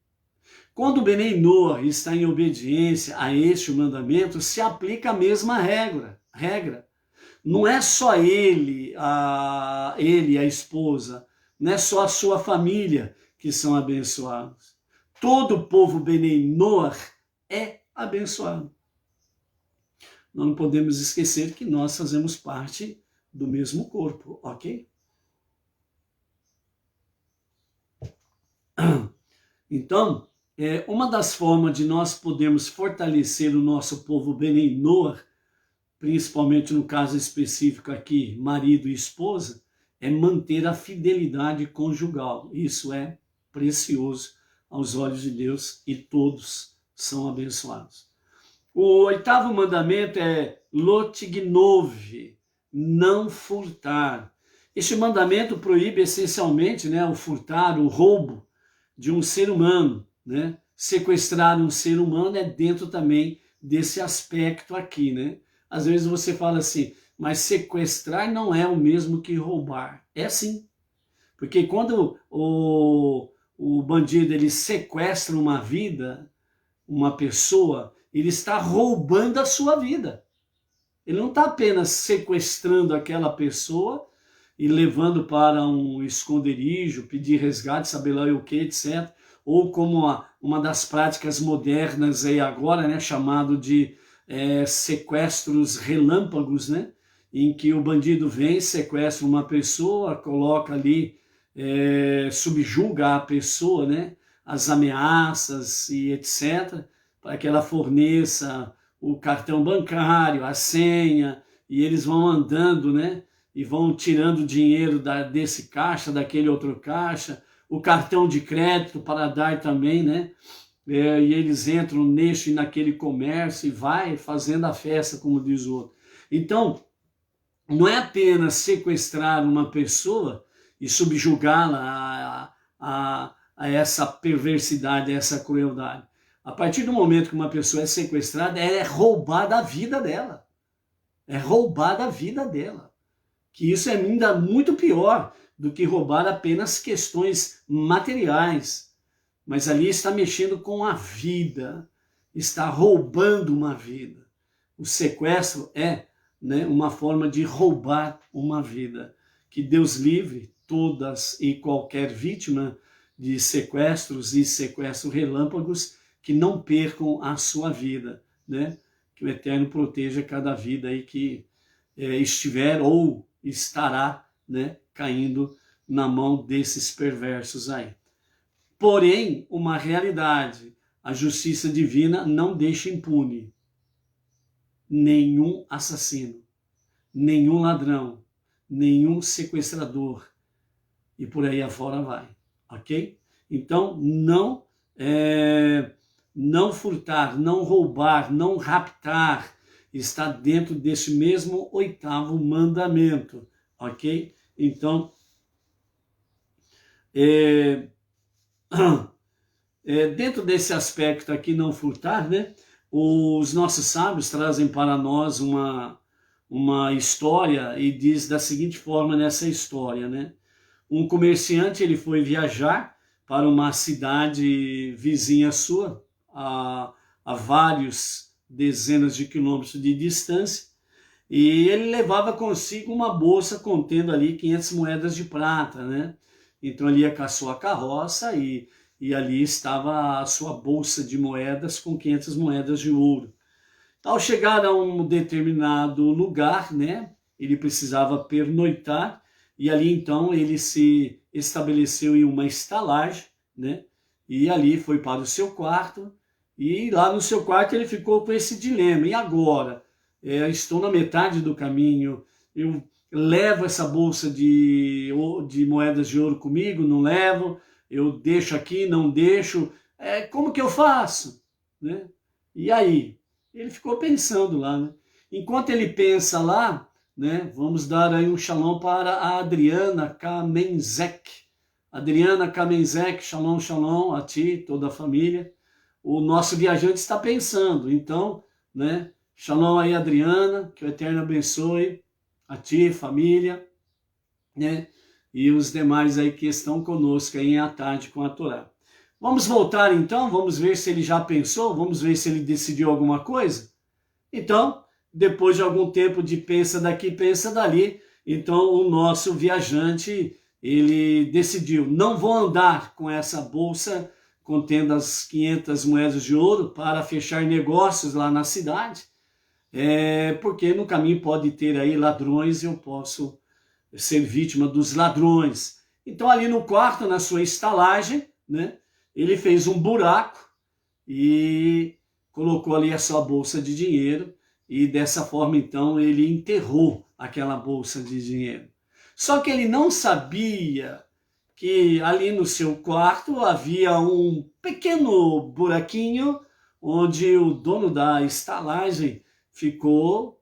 Quando o Benei Noach está em obediência a este mandamento, se aplica a mesma regra. Não é só ele, a esposa, não é só a sua família que são abençoados. Todo o povo Benei Noach é abençoado. Nós não podemos esquecer que nós fazemos parte do mesmo corpo, ok? Então, uma das formas de nós podermos fortalecer o nosso povo Benei Noach, principalmente no caso específico aqui, marido e esposa, é manter a fidelidade conjugal. Isso é precioso aos olhos de Deus e todos são abençoados. O 8º mandamento é lotignov, não furtar. Este mandamento proíbe essencialmente, né, o furtar, o roubo de um ser humano, né? Sequestrar um ser humano é dentro também desse aspecto aqui, né? Às vezes você fala assim, mas sequestrar não é o mesmo que roubar. É sim, porque quando o bandido ele sequestra uma vida, uma pessoa, ele está roubando a sua vida. Ele não está apenas sequestrando aquela pessoa e levando para um esconderijo, pedir resgate, saber lá o que, etc. Ou como uma das práticas modernas aí agora, né, chamado de sequestros relâmpagos, né, em que o bandido vem, sequestra uma pessoa, coloca ali, subjuga a pessoa, né, as ameaças e etc., para que ela forneça o cartão bancário, a senha, e eles vão andando, né, e vão tirando dinheiro desse caixa, daquele outro caixa, o cartão de crédito para dar também, né, e eles entram neste e naquele comércio e vai fazendo a festa, como diz o outro. Então, não é apenas sequestrar uma pessoa e subjugá-la a essa perversidade, a essa crueldade. A partir do momento que uma pessoa é sequestrada, é roubada a vida dela. É roubada a vida dela. Que isso é ainda muito pior do que roubar apenas questões materiais. Mas ali está mexendo com a vida, está roubando uma vida. O sequestro é, né, uma forma de roubar uma vida. Que Deus livre todas e qualquer vítima de sequestros e sequestros relâmpagos que não percam a sua vida, né? Que o Eterno proteja cada vida aí que estiver ou estará, né, caindo na mão desses perversos aí. Porém, uma realidade, a justiça divina não deixa impune nenhum assassino, nenhum ladrão, nenhum sequestrador, e por aí afora vai, ok? Então, não furtar, não roubar, não raptar, está dentro desse mesmo 8º mandamento, ok? Então, dentro desse aspecto aqui, não furtar, né? Os nossos sábios trazem para nós uma história e diz da seguinte forma nessa história, né? Um comerciante, ele foi viajar para uma cidade vizinha sua, a vários dezenas de quilômetros de distância, e ele levava consigo uma bolsa contendo ali 500 moedas de prata, né? Então ele ia com a sua carroça e ali estava a sua bolsa de moedas com 500 moedas de ouro. Ao chegar a um determinado lugar, né, ele precisava pernoitar, e ali então ele se estabeleceu em uma estalagem, né, e ali foi para o seu quarto, e lá no seu quarto ele ficou com esse dilema: e agora? Estou na metade do caminho, eu levo essa bolsa de moedas de ouro comigo, não levo? Eu deixo aqui, não deixo? Como que eu faço? Né? E aí? Ele ficou pensando lá, né? Enquanto ele pensa lá, né, vamos dar aí um shalom para a Adriana Kamenzek. Adriana Kamenzek, shalom, shalom a ti, toda a família. O nosso viajante está pensando, então, né, Shalom aí, Adriana, que o Eterno abençoe a ti, família, né? E os demais aí que estão conosco aí à tarde com a Torá. Vamos voltar então, vamos ver se ele já pensou, vamos ver se ele decidiu alguma coisa. Então, depois de algum tempo de pensa daqui, pensa dali, então o nosso viajante, ele decidiu, não vou andar com essa bolsa contendo as 500 moedas de ouro para fechar negócios lá na cidade, porque no caminho pode ter aí ladrões e eu posso ser vítima dos ladrões. Então ali no quarto, na sua estalagem, né, ele fez um buraco e colocou ali a sua bolsa de dinheiro e dessa forma então ele enterrou aquela bolsa de dinheiro. Só que ele não sabia que ali no seu quarto havia um pequeno buraquinho onde o dono da estalagem ficou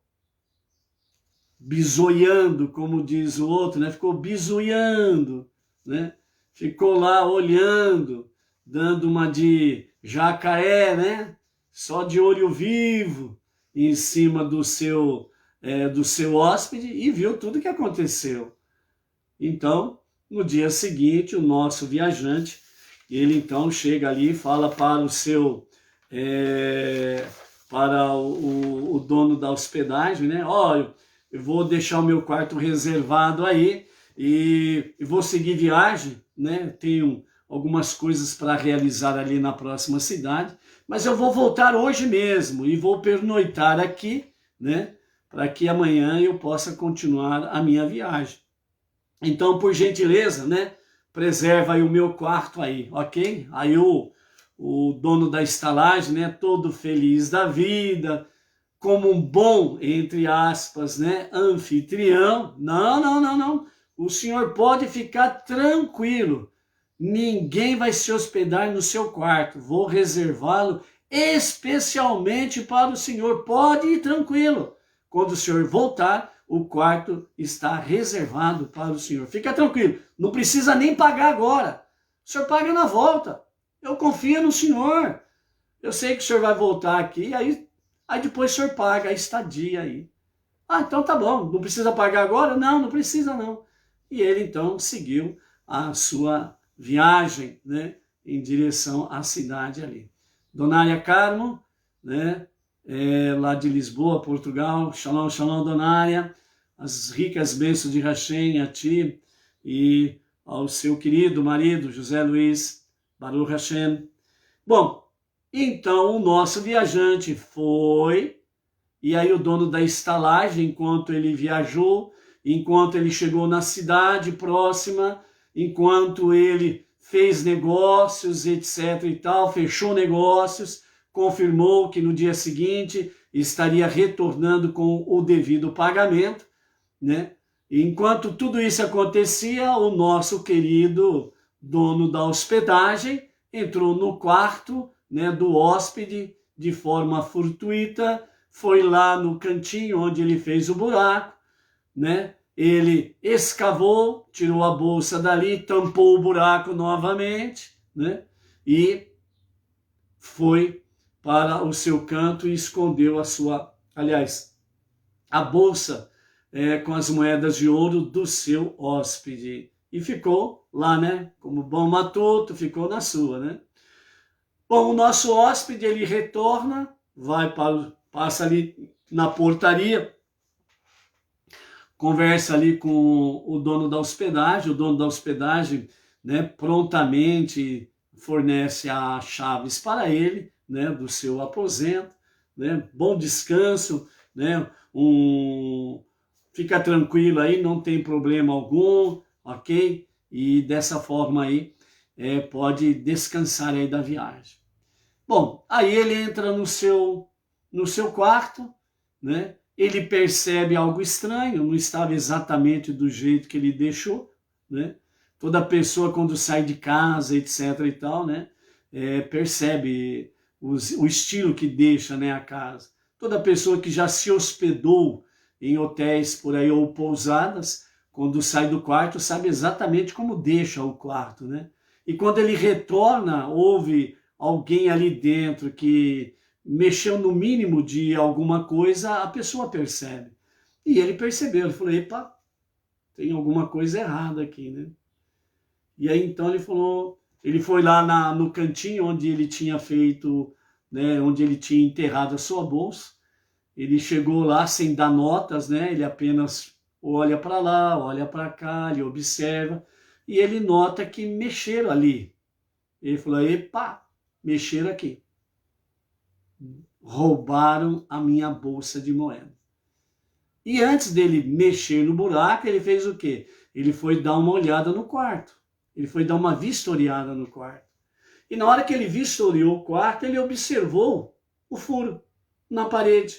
bisoiando, como diz o outro, né? Ficou bisoiando, né? Ficou lá olhando, dando uma de jacaré, né? Só de olho vivo em cima do seu hóspede e viu tudo que aconteceu. Então, no dia seguinte, o nosso viajante, ele então chega ali e fala para o seu para o dono da hospedagem, né? Olha, eu vou deixar o meu quarto reservado aí e vou seguir viagem, né? Tenho algumas coisas para realizar ali na próxima cidade, mas eu vou voltar hoje mesmo e vou pernoitar aqui, né? Para que amanhã eu possa continuar a minha viagem. Então, por gentileza, né? Preserva aí o meu quarto aí, ok? Aí o dono da estalagem, né? Todo feliz da vida, como um bom, entre aspas, né, anfitrião. Não. O senhor pode ficar tranquilo. Ninguém vai se hospedar no seu quarto. Vou reservá-lo especialmente para o senhor. Pode ir tranquilo. Quando o senhor voltar, o quarto está reservado para o senhor. Fica tranquilo. Não precisa nem pagar agora. O senhor paga na volta. Eu confio no senhor. Eu sei que o senhor vai voltar aqui, aí depois o senhor paga a estadia aí. Ah, então tá bom, não precisa pagar agora? Não precisa não. E ele então seguiu a sua viagem, né, em direção à cidade ali. Donária Carmo, né, lá de Lisboa, Portugal. Shalom, shalom, Donária. As ricas bênçãos de Hashem a ti e ao seu querido marido José Luiz, Baruch Hashem. Bom, então o nosso viajante foi, e aí o dono da estalagem, enquanto ele viajou, enquanto ele chegou na cidade próxima, enquanto ele fez negócios, etc e tal, fechou negócios, confirmou que no dia seguinte estaria retornando com o devido pagamento, né? Enquanto tudo isso acontecia, o nosso querido dono da hospedagem entrou no quarto, né, do hóspede de forma fortuita, foi lá no cantinho onde ele fez o buraco, né? Ele escavou, tirou a bolsa dali, tampou o buraco novamente, né? E foi para o seu canto e escondeu a bolsa com as moedas de ouro do seu hóspede. E ficou lá, né? Como bom matuto, ficou na sua, né? Bom, o nosso hóspede, ele retorna, passa ali na portaria, conversa ali com o dono da hospedagem, né, prontamente fornece as chaves para ele, né, do seu aposento, né, bom descanso, né, fica tranquilo aí, não tem problema algum, ok? E dessa forma aí, pode descansar aí da viagem. Bom, aí ele entra no seu quarto, né? Ele percebe algo estranho, não estava exatamente do jeito que ele deixou, né? Toda pessoa quando sai de casa, etc e tal, né? Percebe o estilo que deixa, né, a casa. Toda pessoa que já se hospedou em hotéis por aí ou pousadas, quando sai do quarto, sabe exatamente como deixa o quarto, né? E quando ele retorna, houve alguém ali dentro que mexeu no mínimo de alguma coisa, a pessoa percebe. E ele percebeu, ele falou, epa, tem alguma coisa errada aqui, né? E aí então ele falou, ele foi lá no cantinho onde ele tinha feito, né, onde ele tinha enterrado a sua bolsa. Ele chegou lá sem dar notas, né? Ele apenas olha para lá, olha para cá, ele observa e ele nota que mexeram ali. Ele falou, epa, mexeram aqui. Roubaram a minha bolsa de moeda. E antes dele mexer no buraco, ele fez o quê? Ele foi dar uma olhada no quarto. Ele foi dar uma vistoriada no quarto. E na hora que ele vistoriou o quarto, ele observou o furo na parede.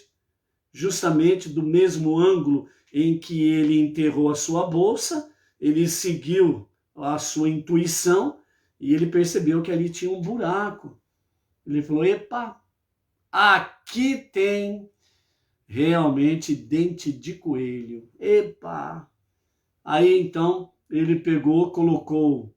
Justamente do mesmo ângulo em que ele enterrou a sua bolsa, ele seguiu a sua intuição e ele percebeu que ali tinha um buraco. Ele falou, epa, aqui tem realmente dente de coelho. Epa! Aí então ele pegou, colocou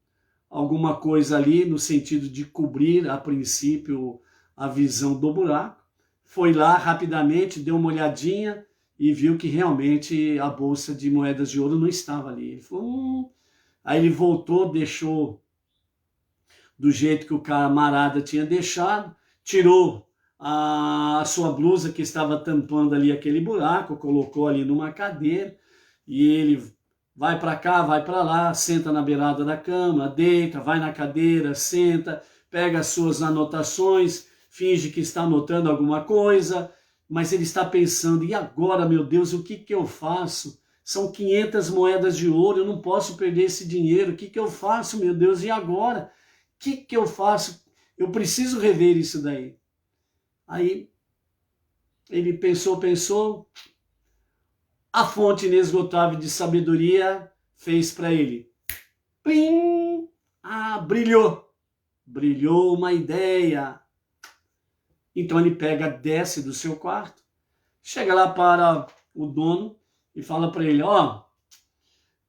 alguma coisa ali no sentido de cobrir a princípio a visão do buraco. Foi lá rapidamente, deu uma olhadinha e viu que realmente a bolsa de moedas de ouro não estava ali. Ele falou, Aí ele voltou, deixou do jeito que o camarada tinha deixado, tirou a sua blusa que estava tampando ali aquele buraco, colocou ali numa cadeira e ele vai para cá, vai para lá, senta na beirada da cama, deita, vai na cadeira, senta, pega as suas anotações, finge que está anotando alguma coisa, mas ele está pensando, e agora, meu Deus, o que eu faço? São 500 moedas de ouro, eu não posso perder esse dinheiro, o que eu faço, meu Deus, e agora? O que eu faço? Eu preciso rever isso daí. Aí ele pensou, a fonte inesgotável de sabedoria fez para ele. Plim! Brilhou uma ideia. Então ele desce do seu quarto, chega lá para o dono e fala para ele,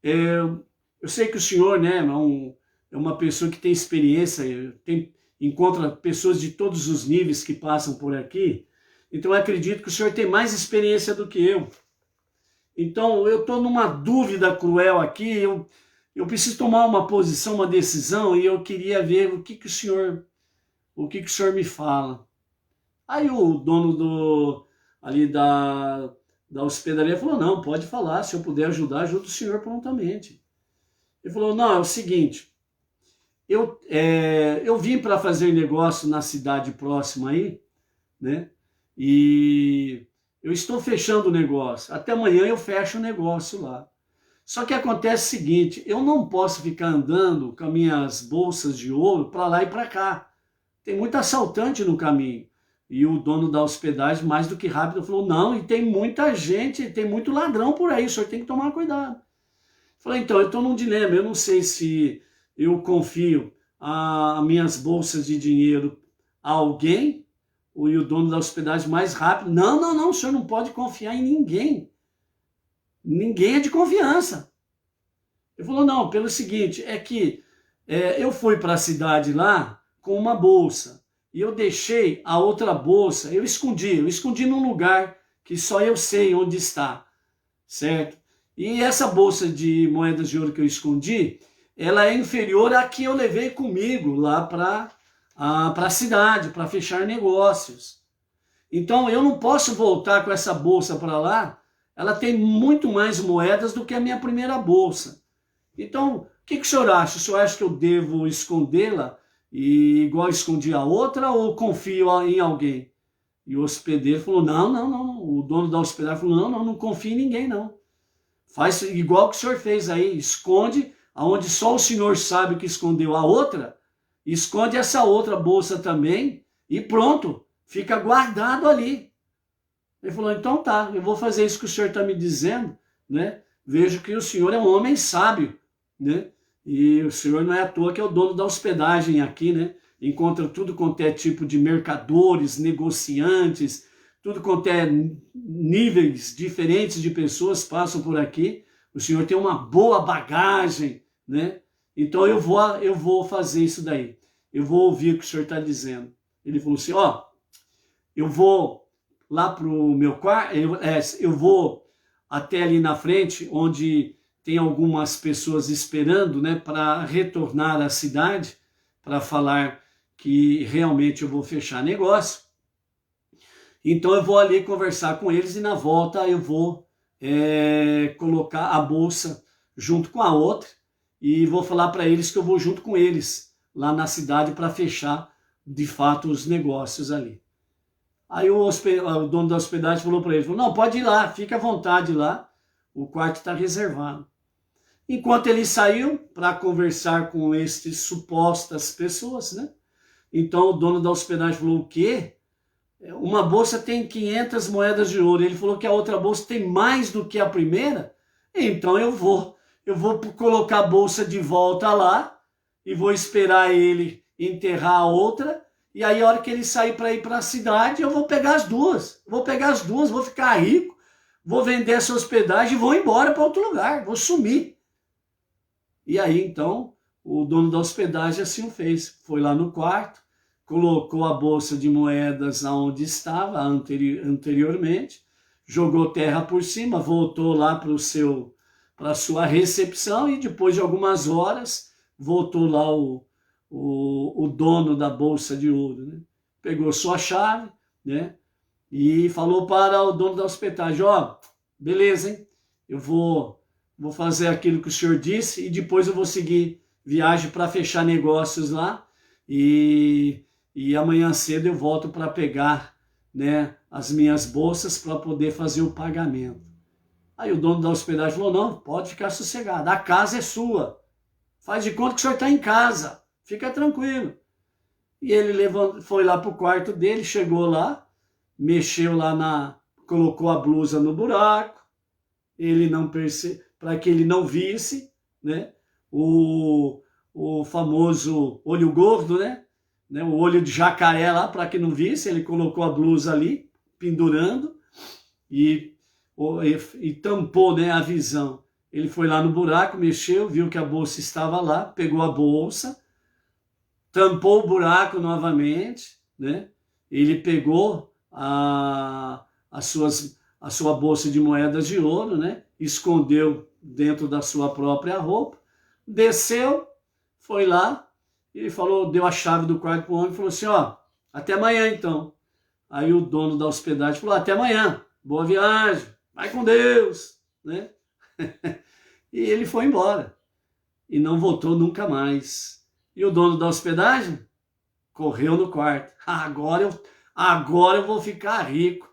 eu sei que o senhor, né, é uma pessoa que tem experiência, encontra pessoas de todos os níveis que passam por aqui, então eu acredito que o senhor tem mais experiência do que eu. Então eu estou numa dúvida cruel aqui, eu preciso tomar uma posição, uma decisão, e eu queria ver o que o senhor me fala. Aí o dono ali da hospedaria falou, não, pode falar, se eu puder ajudar, ajudo o senhor prontamente. Ele falou, não, é o seguinte, eu vim para fazer negócio na cidade próxima aí, né? E eu estou fechando o negócio. Até amanhã eu fecho o negócio lá. Só que acontece o seguinte, eu não posso ficar andando com as minhas bolsas de ouro para lá e para cá. Tem muito assaltante no caminho. E o dono da hospedagem, mais do que rápido, falou, não, e tem muita gente, tem muito ladrão por aí, o senhor tem que tomar cuidado. Eu falei, então, eu estou num dilema, eu não sei se eu confio as minhas bolsas de dinheiro a alguém, e o dono da hospedagem mais rápido, não, o senhor não pode confiar em ninguém. Ninguém é de confiança. Ele falou, não, pelo seguinte, é que eu fui para a cidade lá com uma bolsa, e eu deixei a outra bolsa, eu escondi num lugar que só eu sei onde está, certo? E essa bolsa de moedas de ouro que eu escondi, ela é inferior à que eu levei comigo lá para a cidade, para fechar negócios. Então eu não posso voltar com essa bolsa para lá, ela tem muito mais moedas do que a minha primeira bolsa. Então, o que o senhor acha? O senhor acha que eu devo escondê-la e igual escondi a outra ou confio em alguém? E o hospedeiro falou, não. O dono da hospedagem falou, não confio em ninguém, não. Faz igual que o senhor fez aí, esconde aonde só o senhor sabe que escondeu a outra, esconde essa outra bolsa também e pronto, fica guardado ali. Ele falou, então tá, eu vou fazer isso que o senhor está me dizendo, né? Vejo que o senhor é um homem sábio, né? E o senhor não é à toa que é o dono da hospedagem aqui, né? Encontra tudo quanto é tipo de mercadores, negociantes, tudo quanto é níveis diferentes de pessoas passam por aqui. O senhor tem uma boa bagagem, né? Então eu vou fazer isso daí. Eu vou ouvir o que o senhor está dizendo. Ele falou assim, eu vou lá para o meu quarto, eu vou até ali na frente, onde tem algumas pessoas esperando, né, para retornar à cidade, para falar que realmente eu vou fechar negócio. Então eu vou ali conversar com eles e na volta eu vou colocar a bolsa junto com a outra e vou falar para eles que eu vou junto com eles lá na cidade para fechar de fato os negócios ali. Aí o dono da hospedagem falou para ele, não, pode ir lá, fica à vontade lá, o quarto está reservado. Enquanto ele saiu para conversar com estas supostas pessoas, né? Então o dono da hospedagem falou, o quê? Uma bolsa tem 500 moedas de ouro. Ele falou que a outra bolsa tem mais do que a primeira. Então eu vou colocar a bolsa de volta lá e vou esperar ele enterrar a outra. E aí a hora que ele sair para ir para a cidade, eu vou pegar as duas. Vou ficar rico, vou vender essa hospedagem e vou embora para outro lugar, vou sumir. E aí então o dono da hospedagem assim o fez. Foi lá no quarto, colocou a bolsa de moedas aonde estava anteriormente, jogou terra por cima, voltou lá para a sua recepção e depois de algumas horas voltou lá o dono da bolsa de ouro, né? Pegou sua chave, né? E falou para o dono da hospedagem, beleza, hein? Eu vou fazer aquilo que o senhor disse e depois eu vou seguir viagem para fechar negócios lá e amanhã cedo eu volto para pegar, né, as minhas bolsas para poder fazer o pagamento. Aí o dono da hospedagem falou, não, pode ficar sossegado, a casa é sua, faz de conta que o senhor está em casa, fica tranquilo. E ele foi lá para o quarto dele, chegou lá, mexeu lá colocou a blusa no buraco, ele não para que ele não visse, né, o famoso olho gordo, né, o olho de jacaré lá, para que não visse, ele colocou a blusa ali, pendurando, e tampou, né, a visão. Ele foi lá no buraco, mexeu, viu que a bolsa estava lá, pegou a bolsa, tampou o buraco novamente, né, ele pegou a sua bolsa de moedas de ouro, né, escondeu dentro da sua própria roupa, desceu, foi lá, e falou, deu a chave do quarto para o homem e falou assim, até amanhã então. Aí o dono da hospedagem falou, até amanhã, boa viagem, vai com Deus, né? E ele foi embora e não voltou nunca mais. E o dono da hospedagem correu no quarto, agora eu vou ficar rico.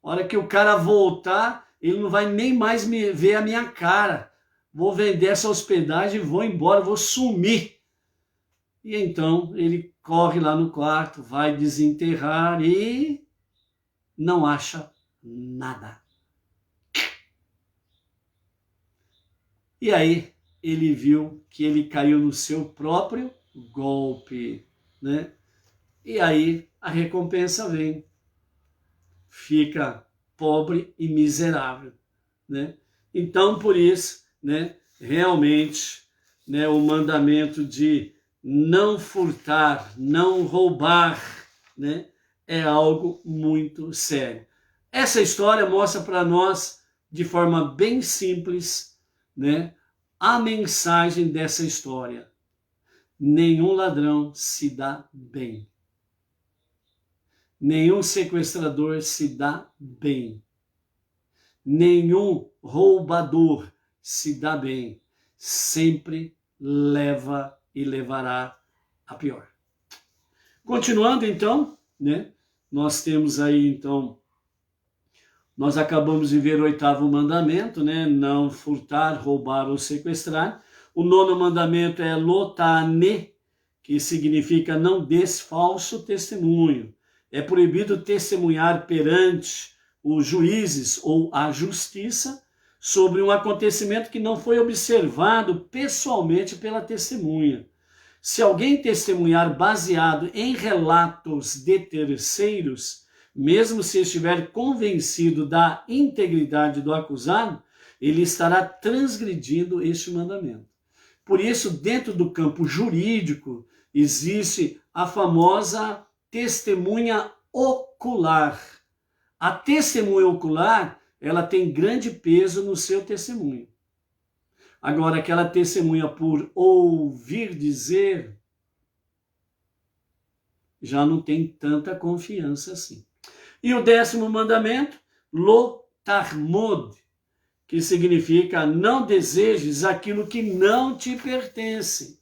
A hora que o cara voltar, ele não vai nem mais ver a minha cara. Vou vender essa hospedagem, vou embora, vou sumir. E então ele corre lá no quarto, vai desenterrar e não acha nada. E aí ele viu que ele caiu no seu próprio golpe, né? E aí a recompensa vem. Fica pobre e miserável, né? Então por isso, né, realmente, né, o mandamento de não furtar, não roubar, né, é algo muito sério. Essa história mostra para nós, de forma bem simples, né, a mensagem dessa história. Nenhum ladrão se dá bem. Nenhum sequestrador se dá bem. Nenhum roubador se dá bem. Sempre leva e levará a pior. Continuando então, né? Nós temos aí então, nós acabamos de ver o 8º mandamento, né? Não furtar, roubar ou sequestrar. O 9º mandamento é lotane, que significa não des falso testemunho. É proibido testemunhar perante os juízes ou a justiça sobre um acontecimento que não foi observado pessoalmente pela testemunha. Se alguém testemunhar baseado em relatos de terceiros, mesmo se estiver convencido da integridade do acusado, ele estará transgredindo este mandamento. Por isso, dentro do campo jurídico, existe a famosa testemunha ocular. ocular. A testemunha ocular, ela tem grande peso no seu testemunho. Agora, aquela testemunha por ouvir dizer, já não tem tanta confiança assim. E o 10º mandamento, lo tarmod, que significa não desejes aquilo que não te pertence.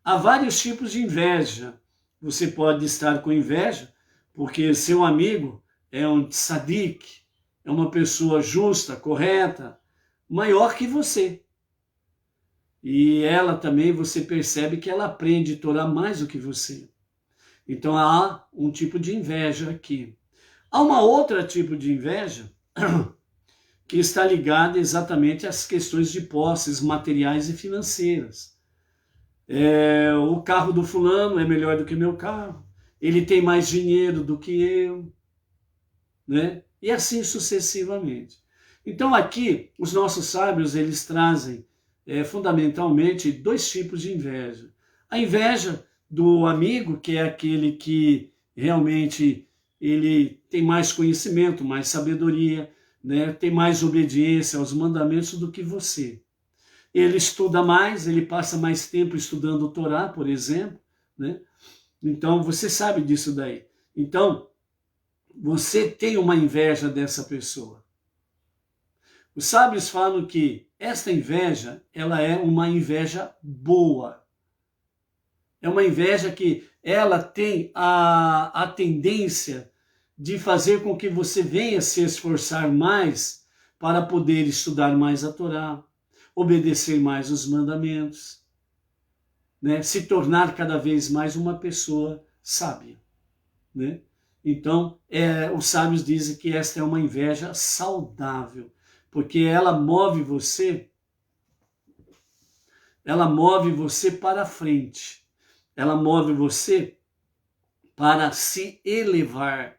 Há vários tipos de inveja. Você pode estar com inveja porque seu amigo é um tzadik, é uma pessoa justa, correta, maior que você. E ela também, você percebe que ela aprende Torá mais do que você. Então há um tipo de inveja aqui. Há uma outra tipo de inveja que está ligada exatamente às questões de posses materiais e financeiras. O carro do fulano é melhor do que o meu carro, ele tem mais dinheiro do que eu, né? E assim sucessivamente. Então aqui, os nossos sábios, eles trazem fundamentalmente 2 tipos de inveja. A inveja do amigo, que é aquele que realmente ele tem mais conhecimento, mais sabedoria, né? Tem mais obediência aos mandamentos do que você. Ele estuda mais, ele passa mais tempo estudando o Torá, por exemplo, né? Então você sabe disso daí. Então, você tem uma inveja dessa pessoa. Os sábios falam que esta inveja, ela é uma inveja boa. É uma inveja que ela tem a tendência de fazer com que você venha se esforçar mais para poder estudar mais a Torá, obedecer mais os mandamentos, né? Se tornar cada vez mais uma pessoa sábia, né? Então, os sábios dizem que esta é uma inveja saudável, porque ela move você para frente, ela move você para se elevar.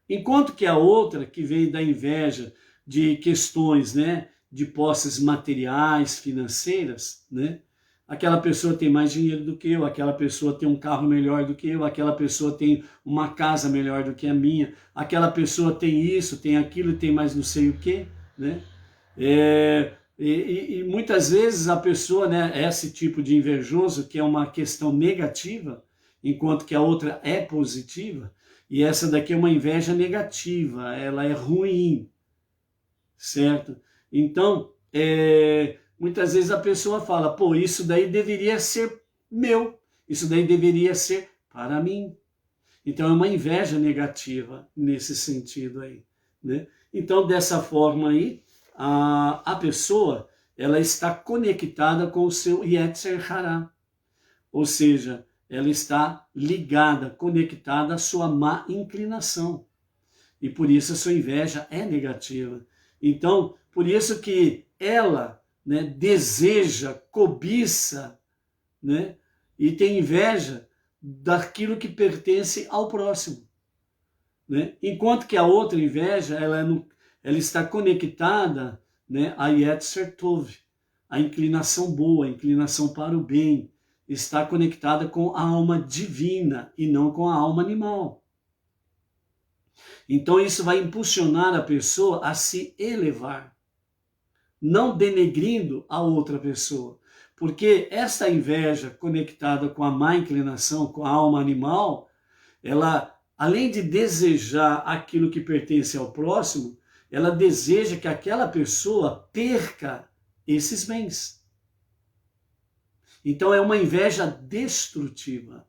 Enquanto que a outra, que vem da inveja de questões, né, de posses materiais, financeiras, né? Aquela pessoa tem mais dinheiro do que eu, aquela pessoa tem um carro melhor do que eu, aquela pessoa tem uma casa melhor do que a minha, aquela pessoa tem isso, tem aquilo, tem mais não sei o quê, né? E muitas vezes a pessoa, né, esse tipo de invejoso, que é uma questão negativa, enquanto que a outra é positiva, e essa daqui é uma inveja negativa, ela é ruim, certo? Então, muitas vezes a pessoa fala, pô, isso daí deveria ser meu, isso daí deveria ser para mim. Então é uma inveja negativa nesse sentido aí, né? Então, dessa forma aí, a pessoa, ela está conectada com o seu Yetzer Hará, ou seja, ela está ligada, conectada à sua má inclinação. E por isso a sua inveja é negativa. Então, por isso que ela, né, deseja, cobiça, né, e tem inveja daquilo que pertence ao próximo, né? Enquanto que a outra inveja, ela está conectada, né, a Yetzer Tov, a inclinação boa, a inclinação para o bem, está conectada com a alma divina e não com a alma animal. Então isso vai impulsionar a pessoa a se elevar, não denegrindo a outra pessoa. Porque essa inveja conectada com a má inclinação, com a alma animal, ela, além de desejar aquilo que pertence ao próximo, ela deseja que aquela pessoa perca esses bens. Então é uma inveja destrutiva.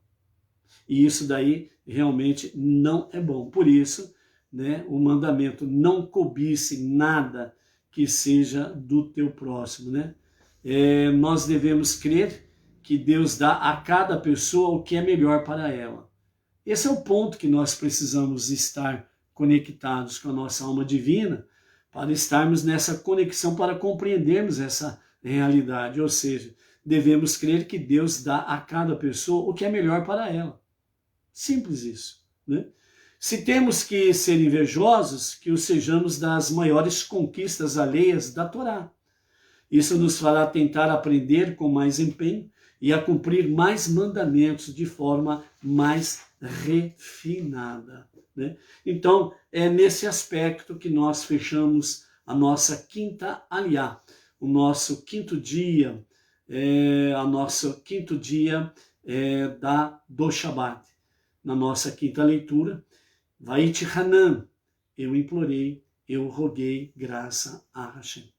E isso daí realmente não é bom. Por isso, né, o mandamento, não cobice nada que seja do teu próximo, né? Nós devemos crer que Deus dá a cada pessoa o que é melhor para ela. Esse é o ponto que nós precisamos estar conectados com a nossa alma divina, para estarmos nessa conexão, para compreendermos essa realidade. Ou seja, devemos crer que Deus dá a cada pessoa o que é melhor para ela. Simples isso, né? Se temos que ser invejosos, que o sejamos das maiores conquistas alheias da Torá. Isso nos fará tentar aprender com mais empenho e a cumprir mais mandamentos de forma mais refinada, né? Então, é nesse aspecto que nós fechamos a nossa quinta aliá, o nosso quinto dia, do Shabat. Na nossa quinta leitura, Vaiti Hanan, eu implorei, eu roguei graça a Hashem.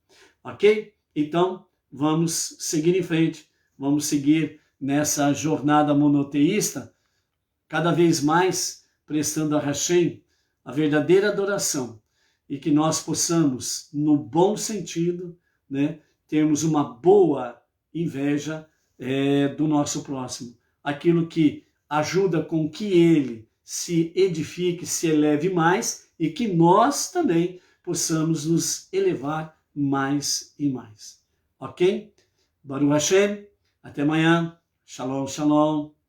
Ok? Então, vamos seguir em frente, vamos seguir nessa jornada monoteísta, cada vez mais prestando a Hashem a verdadeira adoração e que nós possamos, no bom sentido, né, termos uma boa inveja do nosso próximo, aquilo que ajuda com que ele se edifique, se eleve mais e que nós também possamos nos elevar mais e mais. Ok? Baruch Hashem, até amanhã. Shalom, shalom.